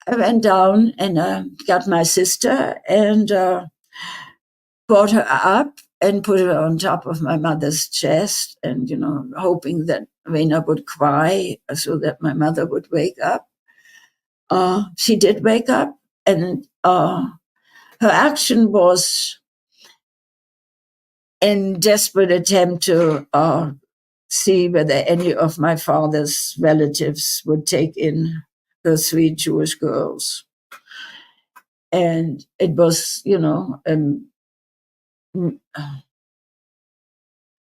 went down and got my sister and brought her up and put her on top of my mother's chest and, hoping that Rena would cry so that my mother would wake up. She did wake up, and her action was in desperate attempt to see whether any of my father's relatives would take in the 3 Jewish girls. And it was,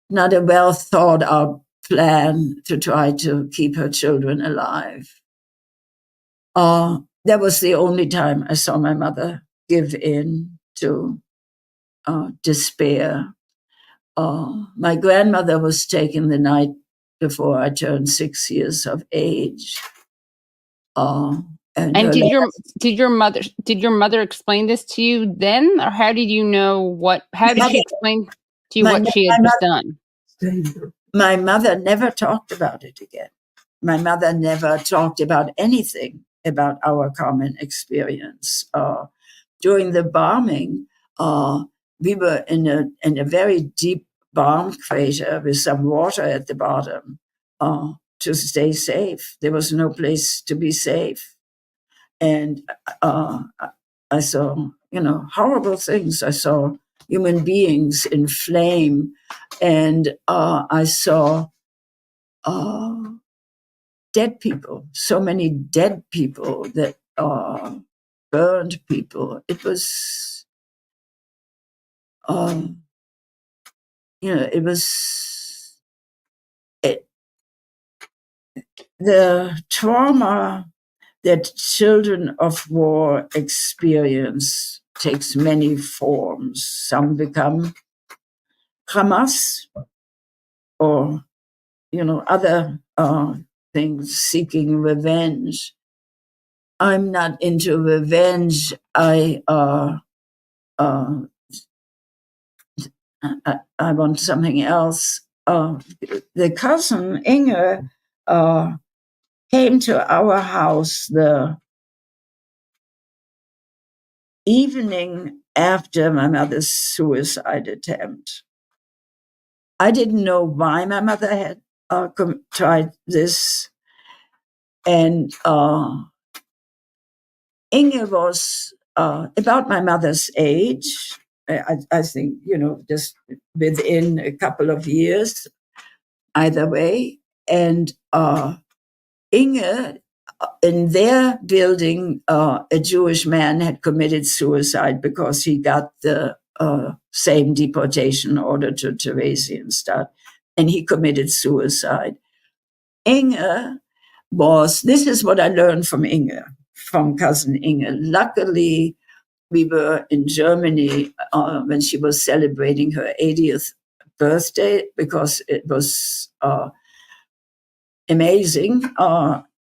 not a well thought out plan to try to keep her children alive. That was the only time I saw my mother give in to despair. My grandmother was taken the night before I turned 6 years of age. And did your mother explain this to you then, or how did you know how did she explain to you what she had just done? My mother never talked about it again. My mother never talked about anything about our common experience. During the bombing, we were in a very deep bomb crater with some water at the bottom to stay safe. There was no place to be safe. And I saw, horrible things. I saw human beings in flame, and I saw dead people, so many dead people that burned people. It was, it was the trauma that children of war experience takes many forms. Some become Hamas or, other things, seeking revenge. I'm not into revenge. I want something else. The cousin Inge came to our house the evening after my mother's suicide attempt. I didn't know why my mother had tried this. And Inge was about my mother's age. I think, just within a couple of years, either way. And Inge, in their building, a Jewish man had committed suicide because he got the same deportation order to Theresienstadt, and he committed suicide. Inge this is what I learned from Inge, from cousin Inge. Luckily, we were in Germany when she was celebrating her 80th birthday, because it was amazing.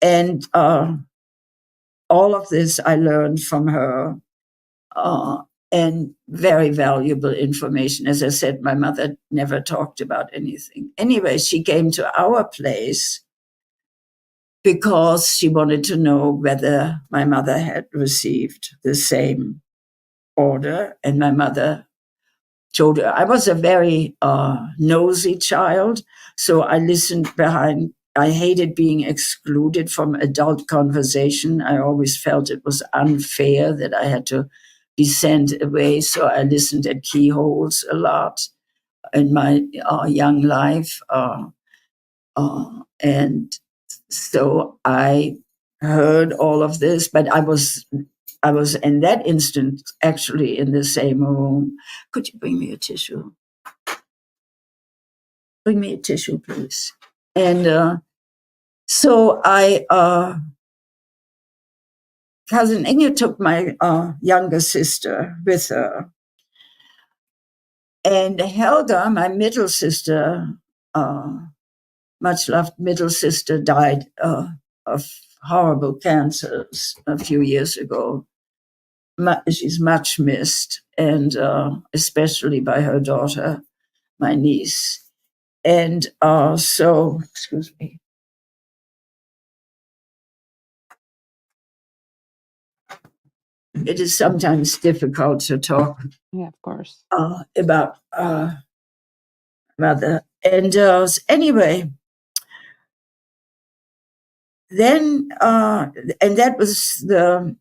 And all of this I learned from her, and very valuable information. As I said, my mother never talked about anything. Anyway, she came to our place, because she wanted to know whether my mother had received the same order. And my mother told her. I was a very nosy child, so I listened behind. I hated being excluded from adult conversation. I always felt it was unfair that I had to be sent away, so I listened at keyholes a lot in my young life. And so I heard all of this, but I was in that instant actually in the same room. Could you bring me a tissue? Bring me a tissue, please. And so cousin Inge took my younger sister with her. And Helga, my middle sister, much loved middle sister, died of horrible cancers a few years ago. She's much missed, and especially by her daughter, my niece. And so, excuse me. It is sometimes difficult to talk Yeah, of course. about mother. And anyway, then, and that was the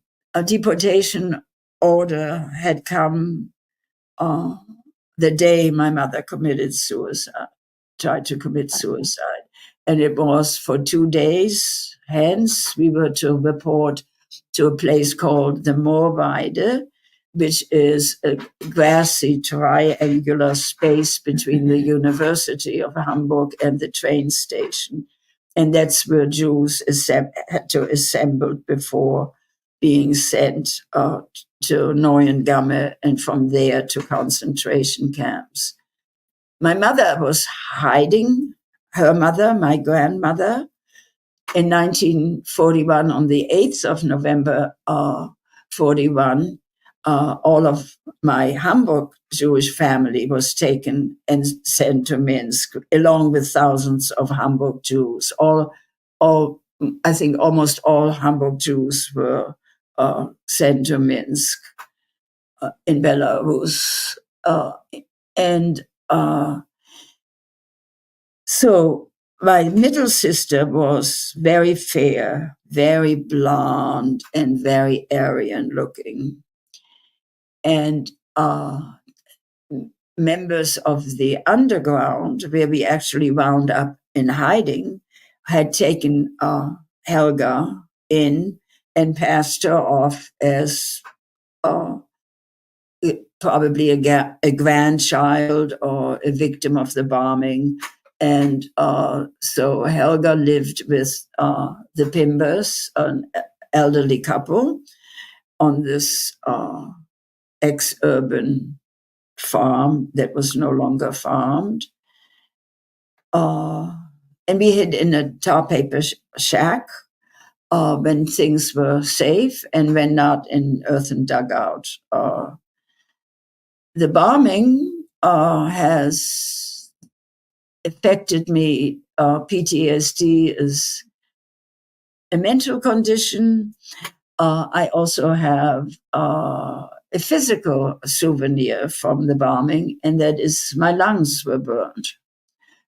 deportation order had come the day my mother committed suicide, tried to commit suicide. And it was for 2 days. Hence, we were to report to a place called the Moorweide, which is a grassy triangular space between the University of Hamburg and the train station. And that's where Jews had to assemble before being sent to Neuengamme and from there to concentration camps. My mother was hiding, her mother, my grandmother, in 1941, on the 8th of November 41, all of my Hamburg Jewish family was taken and sent to Minsk, along with thousands of Hamburg Jews. I think almost all Hamburg Jews were sent to Minsk in Belarus. So my middle sister was very fair, very blonde, and very Aryan looking. And members of the underground, where we actually wound up in hiding, had taken Helga in and passed her off as probably a grandchild or a victim of the bombing. And so Helga lived with the Pimbers, an elderly couple, on this ex-urban farm that was no longer farmed. And we hid in a tar paper shack when things were safe and when not, in earthen dugout. The bombing has affected me. PTSD is a mental condition. I also have a physical souvenir from the bombing, and that is my lungs were burned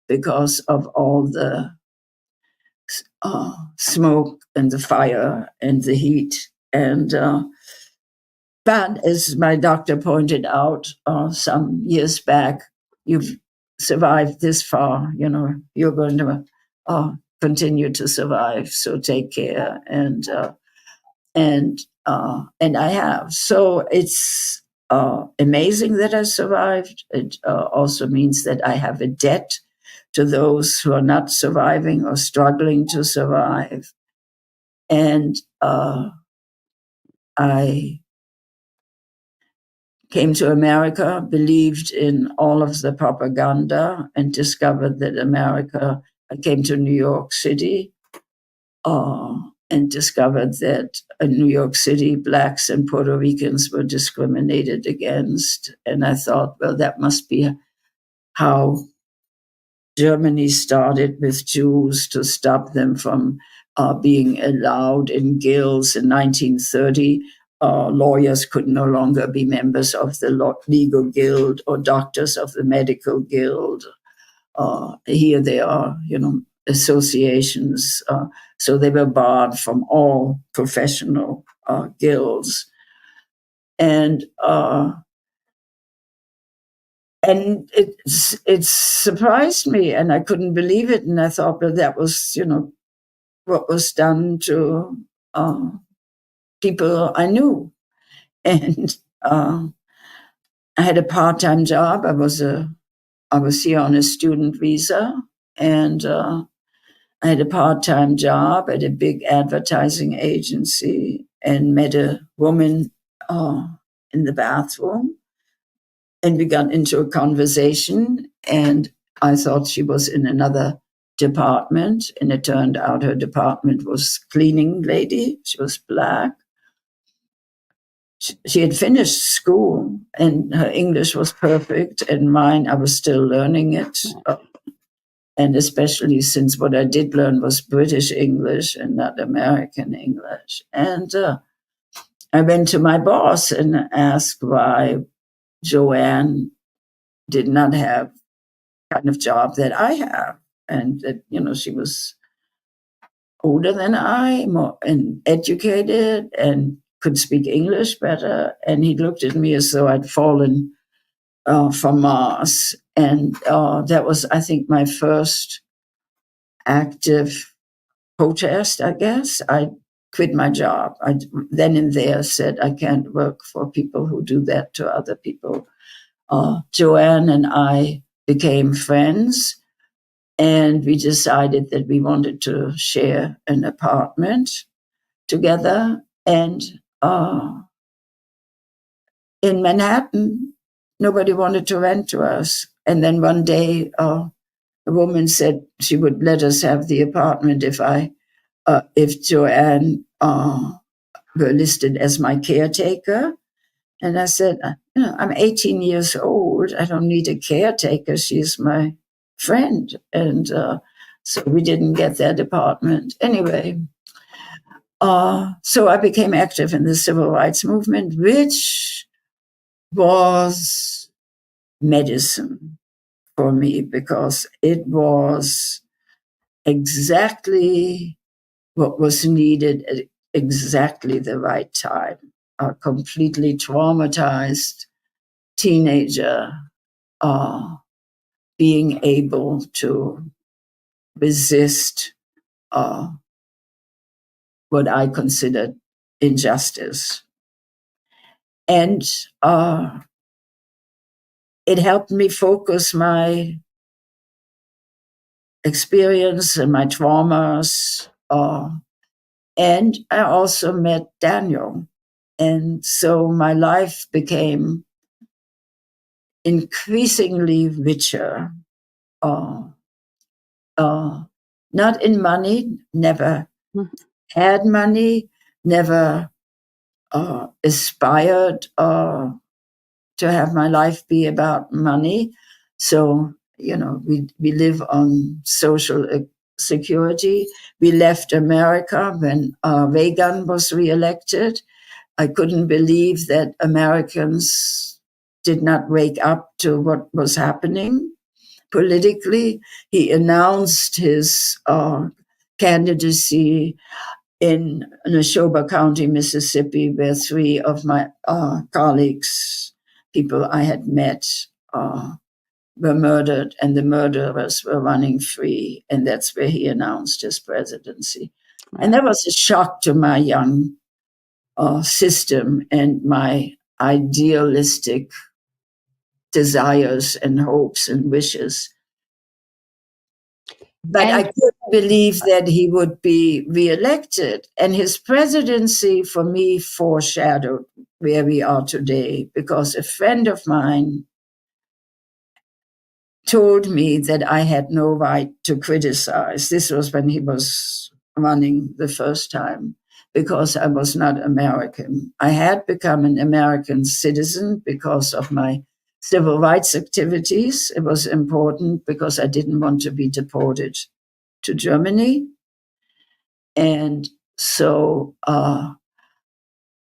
because of all the smoke and the fire and the heat. And but as my doctor pointed out some years back, you've survived this far, you're going to continue to survive, so take care. And I have. So it's amazing that I survived. It also means that I have a debt to those who are not surviving or struggling to survive. And I came to America, believed in all of the propaganda, and discovered that I came to New York City and discovered that in New York City, Blacks and Puerto Ricans were discriminated against. And I thought, well, that must be how Germany started with Jews, to stop them from being allowed in guilds in 1930. Lawyers could no longer be members of the legal guild or doctors of the medical guild. Here they are, associations. So they were barred from all professional guilds. And it surprised me, and I couldn't believe it. And I thought, well, that was, what was done to people I knew. And I had a part-time job. I was here on a student visa, and I had a part-time job at a big advertising agency, and met a woman in the bathroom, and we got into a conversation, and I thought she was in another department, and it turned out her department was cleaning lady. She was Black. She had finished school, and her English was perfect, and mine, I was still learning it. And especially since what I did learn was British English and not American English. And I went to my boss and asked why Joanne did not have the kind of job that I have. And that, she was older than I, more and educated, and could speak English better. And he looked at me as though I'd fallen from Mars. And that was, I think, my first active protest, I guess. I quit my job. I then and there said, I can't work for people who do that to other people. Joanne and I became friends, and we decided that we wanted to share an apartment together. And in Manhattan, nobody wanted to rent to us. And then one day, a woman said she would let us have the apartment if Joanne were listed as my caretaker. And I said, I'm 18 years old. I don't need a caretaker. She's my friend. And so we didn't get that apartment. Anyway, so I became active in the civil rights movement, which was medicine for me, because it was exactly what was needed at exactly the right time. A completely traumatized teenager being able to resist what I considered injustice. And it helped me focus my experience and my traumas. And I also met Daniel. And so my life became increasingly richer. Not in money, never had money, never aspired to have my life be about money. So, we live on social security. We left America when Reagan was reelected. I couldn't believe that Americans did not wake up to what was happening politically. He announced his candidacy in Neshoba County, Mississippi, where three of my colleagues, people I had met, were murdered, and the murderers were running free. And that's where he announced his presidency. Right. And that was a shock to my young system and my idealistic desires and hopes and wishes. But I couldn't believe that he would be reelected. And his presidency, for me, foreshadowed where we are today, because a friend of mine told me that I had no right to criticize. This was when he was running the first time, because I was not American. I had become an American citizen because of my civil rights activities. It was important because I didn't want to be deported to Germany. And so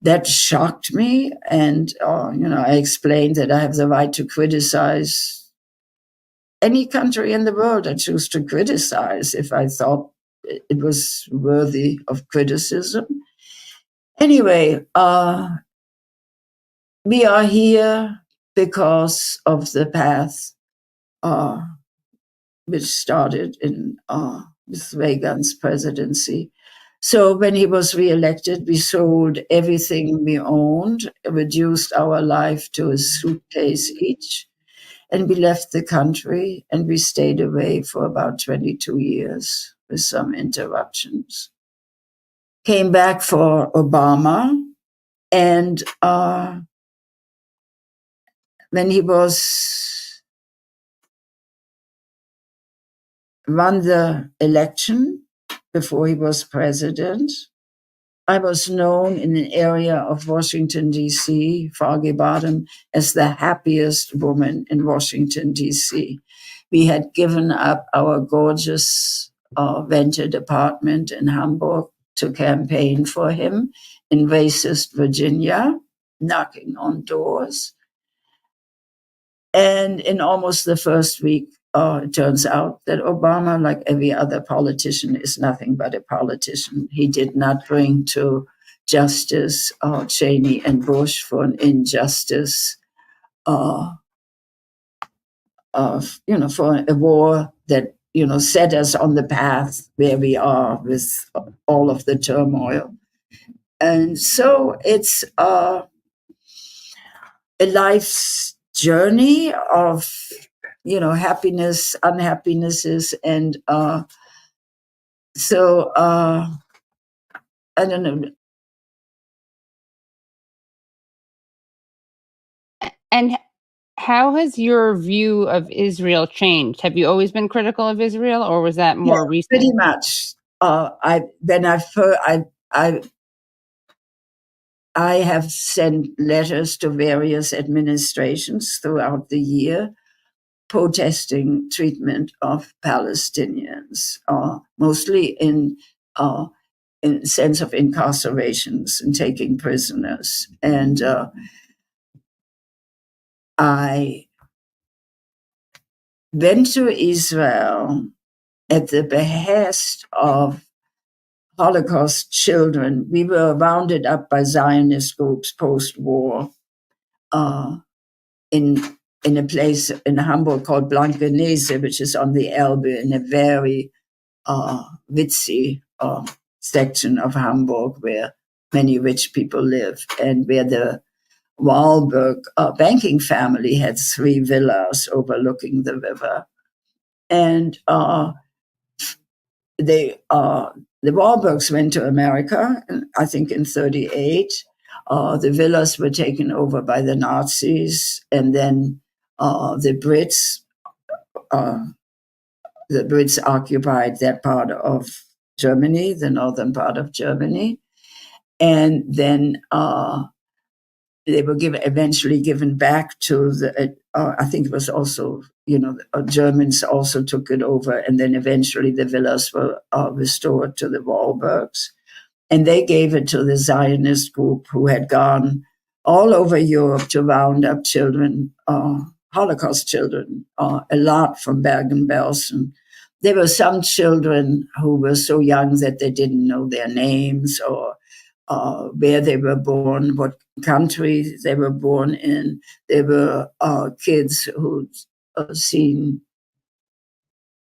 that shocked me. And, I explained that I have the right to criticize any country in the world I choose to criticize if I thought it was worthy of criticism. Anyway, we are here because of the path which started with Reagan's presidency. So when he was reelected, we sold everything we owned, reduced our life to a suitcase each, and we left the country, and we stayed away for about 22 years with some interruptions. Came back for Obama, and when he won the election, before he was president, I was known in an area of Washington, D.C., Foggy Bottom, as the happiest woman in Washington, D.C. We had given up our gorgeous rented apartment in Hamburg to campaign for him in racist Virginia, knocking on doors. And in almost the first week, it turns out that Obama, like every other politician, is nothing but a politician. He did not bring to justice Cheney and Bush for an injustice for a war that, set us on the path where we are with all of the turmoil. And so it's a life's journey of happiness, unhappinesses, and so I don't know. And how has your view of Israel changed? Have you always been critical of Israel, or was that more recent? Pretty much. I have sent letters to various administrations throughout the year protesting treatment of Palestinians, mostly in sense of incarcerations and taking prisoners. And I went to Israel at the behest of Holocaust children. We were rounded up by Zionist groups post-war in a place in Hamburg called Blankenese, which is on the Elbe in a very ritzy section of Hamburg where many rich people live, and where the Wahlberg banking family had 3 villas overlooking the river. And the Wahlbergs went to America, I think in 1938. The villas were taken over by the Nazis, and then the Brits occupied that part of Germany, the northern part of Germany, and then they were eventually given back to the. I think it was also, Germans also took it over, and then eventually the villas were restored to the Wahlbergs. And they gave it to the Zionist group who had gone all over Europe to round up children, Holocaust children, a lot from Bergen-Belsen. There were some children who were so young that they didn't know their names or where they were born, what country they were born in. There were kids who'd seen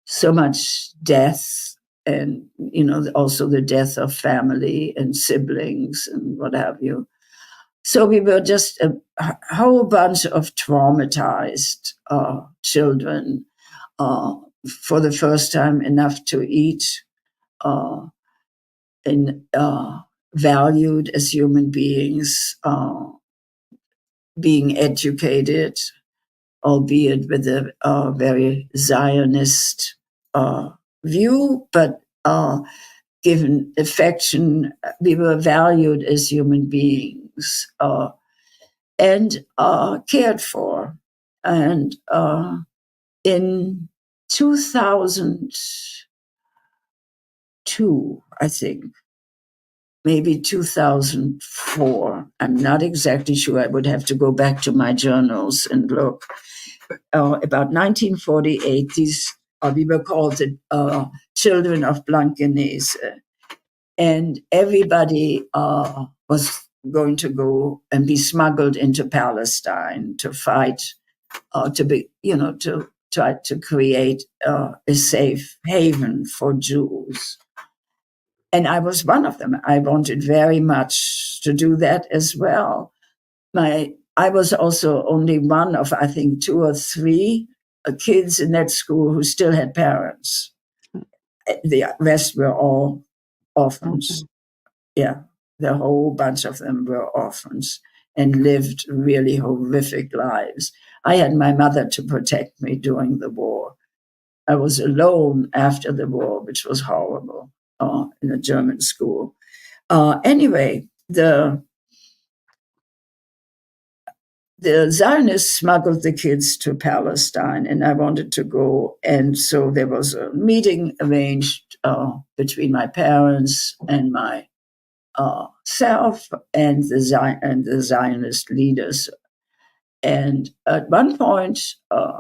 so much death, and also the death of family and siblings and what have you. So we were just a whole bunch of traumatized children, for the first time enough to eat, and valued as human beings, being educated, albeit with a very Zionist view, but given affection, we were valued as human beings and cared for. And in 2002, 2002, I think, maybe 2004. I'm not exactly sure. I would have to go back to my journals and look. About 1948, we were called the children of Blankenese. And everybody was going to go and be smuggled into Palestine to fight, to try to create a safe haven for Jews. And I was one of them. I wanted very much to do that as well. I was also only one of, I think, 2 or 3 kids in that school who still had parents. The rest were all orphans. Yeah, the whole bunch of them were orphans and lived really horrific lives. I had my mother to protect me during the war. I was alone after the war, which was horrible, in a German school. Anyway, the Zionists smuggled the kids to Palestine, and I wanted to go. And so there was a meeting arranged between my parents and my self and the Zionist leaders. And at one point,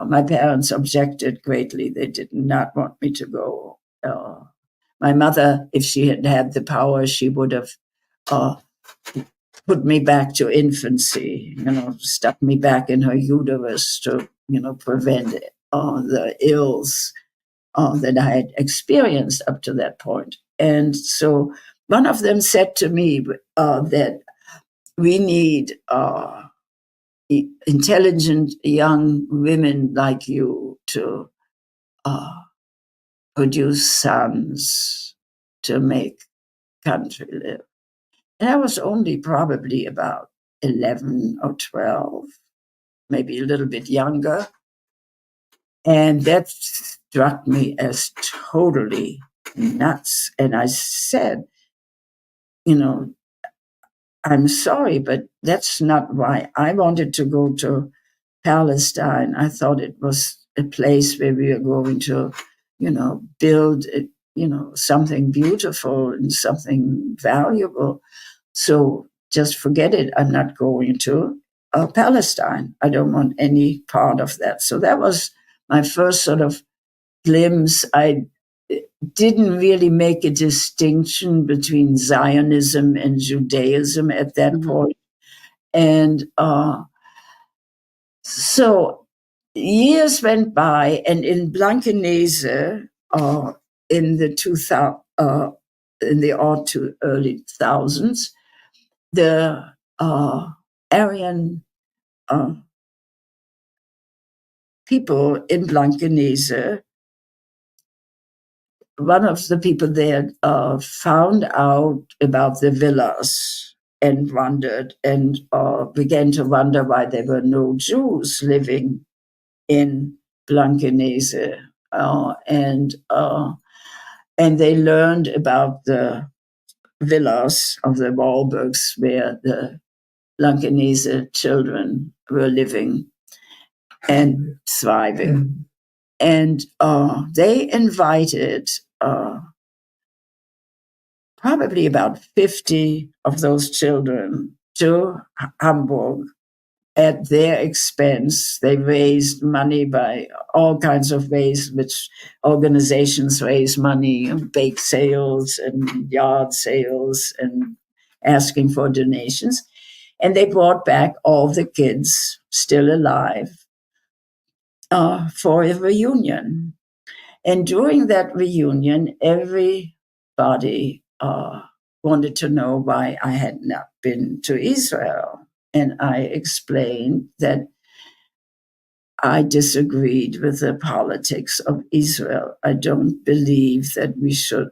my parents objected greatly. They did not want me to go. My mother, if she had had the power, she would have put me back to infancy, stuck me back in her uterus to, prevent the ills that I had experienced up to that point. And so one of them said to me that we need intelligent young women like you to produce sons to make country live. And I was only probably about 11 or 12, maybe a little bit younger. And that struck me as totally nuts. And I said, I'm sorry, but that's not why I wanted to go to Palestine. I thought it was a place where we are going to, build, something beautiful and something valuable. So just forget it. I'm not going to Palestine. I don't want any part of that. So that was my first sort of glimpse. I didn't really make a distinction between Zionism and Judaism at that point. And so years went by, and in Blankenese, in the 2000, in the early thousands, the Aryan people in Blankenese, one of the people there found out about the villas and wondered and began to wonder why there were no Jews living in Blankenese. And they learned about the villas of the Wahlbergs where the Blankenese children were living and thriving. And they invited probably about 50 of those children to Hamburg at their expense. They raised money by all kinds of ways, which organizations raise money, bake sales and yard sales and asking for donations. And they brought back all the kids still alive for a reunion. And during that reunion, everybody wanted to know why I had not been to Israel. And I explained that I disagreed with the politics of Israel. I don't believe that we should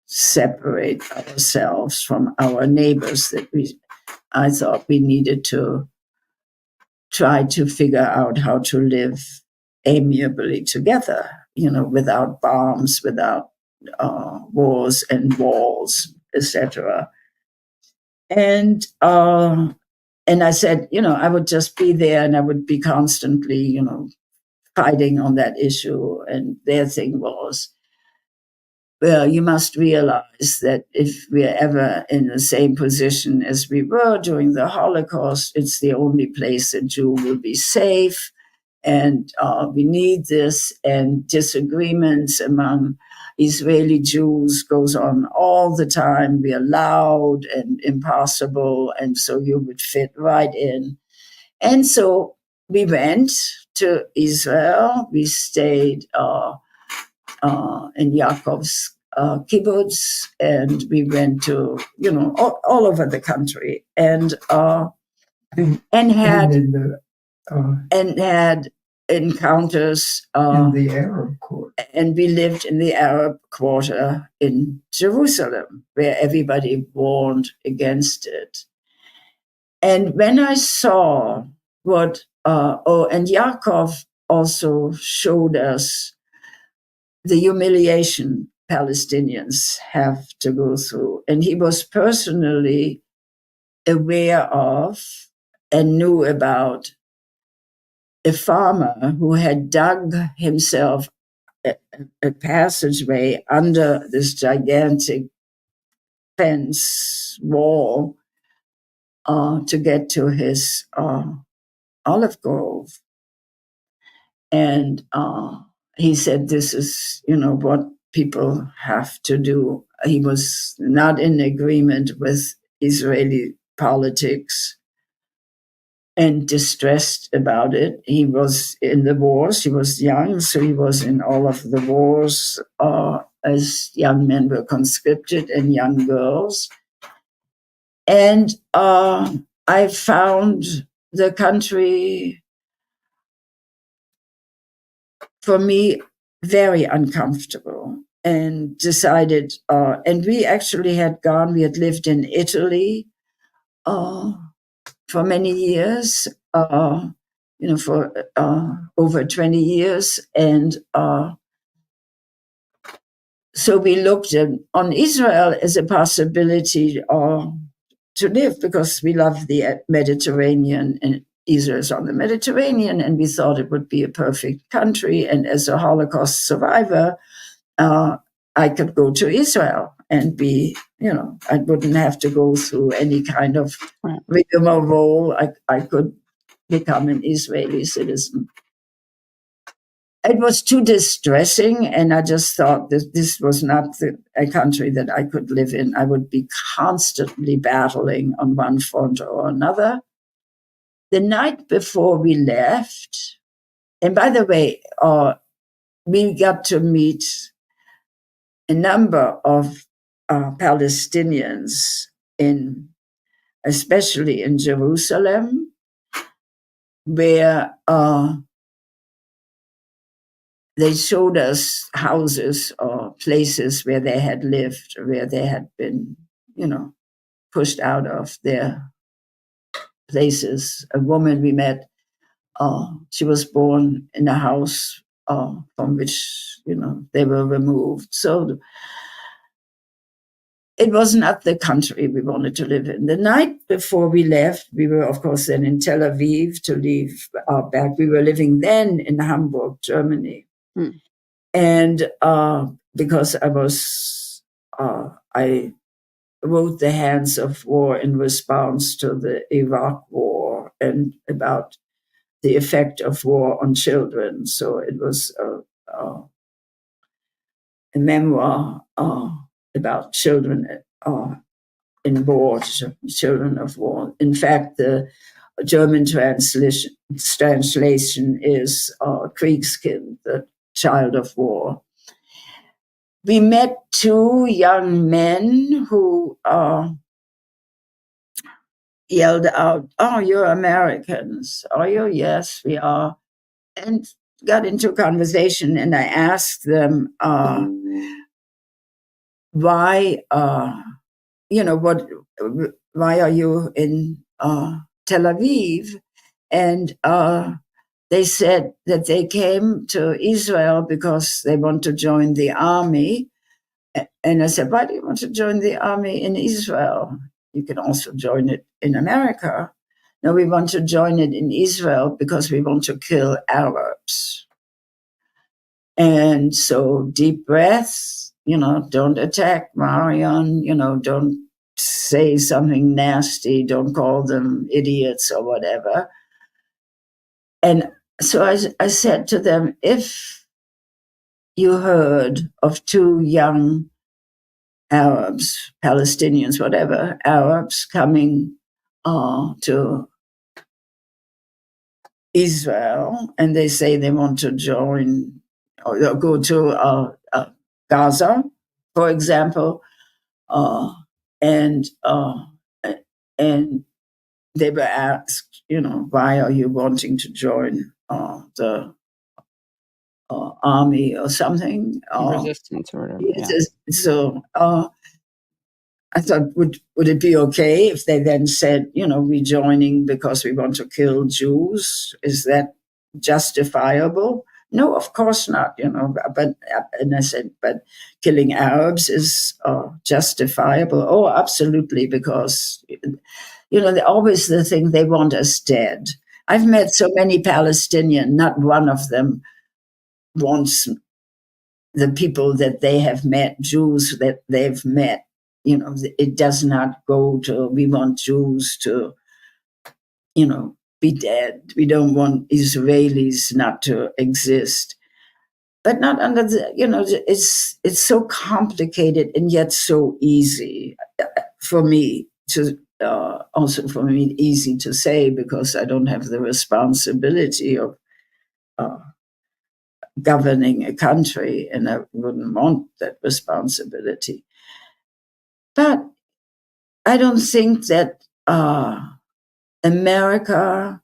separate ourselves from our neighbors, I thought we needed to try to figure out how to live amiably together, without bombs, without wars and walls, etc. And I said, I would just be there and I would be constantly, fighting on that issue. And their thing was, well, you must realize that if we're ever in the same position as we were during the Holocaust, it's the only place a Jew will be safe. And we need this, and disagreements among Israeli Jews goes on all the time. We are loud and impossible, and so you would fit right in. And so we went to Israel. We stayed in Yaakov's kibbutz, and we went to, all over the country, and had encounters in the Arab quarter. And we lived in the Arab quarter in Jerusalem, where everybody warned against it. And when I saw and Yaakov also showed us the humiliation Palestinians have to go through. And he was personally aware of and knew about a farmer who had dug himself a passageway under this gigantic fence wall to get to his olive grove. And he said, this is, what people have to do. He was not in agreement with Israeli politics and distressed about it. He was in the wars. He was young, so he was in all of the wars as young men were conscripted and young girls. And I found the country, for me, very uncomfortable, and decided, and we actually had lived in Italy for many years, for over 20 years. And so we looked on Israel as a possibility to live, because we love the Mediterranean, and Israel is on the Mediterranean, and we thought it would be a perfect country. And as a Holocaust survivor, I could go to Israel and be, I wouldn't have to go through any kind of rigmarole. I could become an Israeli citizen. It was too distressing, and I just thought that this was not a country that I could live in. I would be constantly battling on one front or another. The night before we left, and by the way, we got to meet a number of Palestinians, especially in Jerusalem, where they showed us houses or places where they had lived, where they had been, pushed out of their places. A woman we met, she was born in a house from which, they were removed. So it was not the country we wanted to live in. The night before we left, we were, of course, then in Tel Aviv to leave back. We were living then in Hamburg, Germany. And because I wrote The Hands of War in response to the Iraq War and about the effect of war on children. So it was a memoir about children in war, children of war. In fact, the German translation is Kriegskind, the child of war. We met two young men who yelled out, "Oh, you're Americans." "Are you?" "Yes, we are." And got into a conversation, and I asked them why, why are you in Tel Aviv? And they said that they came to Israel because they want to join the army. And I said, "Why do you want to join the army in Israel? You can also join it in America." "No, we want to join it in Israel because we want to kill Arabs." And so deep breaths, don't attack Marion, don't say something nasty, don't call them idiots or whatever. And so I said to them, if you heard of two young Arabs, Palestinians, whatever, Arabs coming to Israel, and they say they want to join or go to Gaza, for example, and they were asked, why are you wanting to join the army or something? Resistance or whatever. Yeah. So I thought, would it be okay if they then said, we're joining because we want to kill Jews? Is that justifiable? No, of course not. And I said, but killing Arabs is justifiable. Oh, absolutely, because they're always the thing, they want us dead. I've met so many Palestinians, not one of them wants the people that they have met, Jews that they've met. It does not go to, we want Jews to, be dead. We don't want Israelis not to exist. But not under it's so complicated and yet so easy for me to, also for me easy to say, because I don't have the responsibility of governing a country, and I wouldn't want that responsibility. But I don't think that America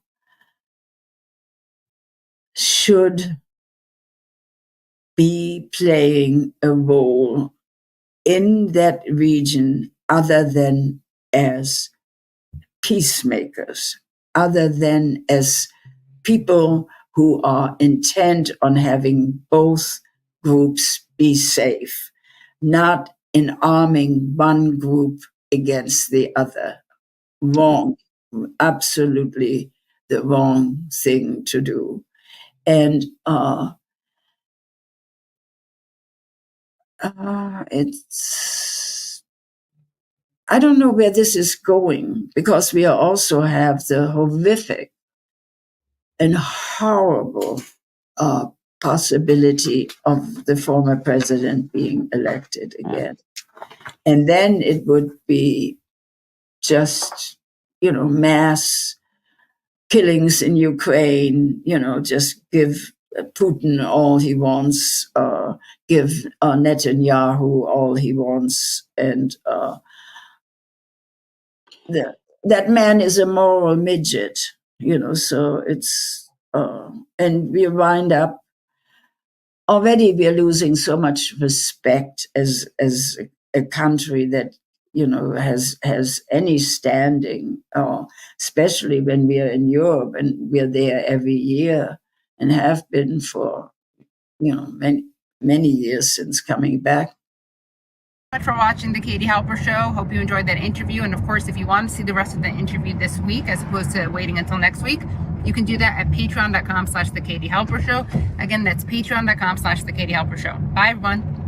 should be playing a role in that region other than as peacemakers, other than as people who are intent on having both groups be safe, not in arming one group against the other. Wrong, absolutely the wrong thing to do. And I don't know where this is going, because we also have the horrific and horrible possibility of the former president being elected again. And then it would be just, mass killings in Ukraine, just give Putin all he wants, give Netanyahu all he wants. And that man is a moral midget, so it's, and we wind up, already we're losing so much respect as a country that, has any standing, especially when we are in Europe and we're there every year and have been for, many years since coming back. Much for watching the Katie Halper Show. Hope you enjoyed that interview. And of course, if you want to see the rest of the interview this week, as opposed to waiting until next week, you can do that at patreon.com/the Katie Halper Show. Again, that's patreon.com/the Katie Halper Show. Bye, everyone.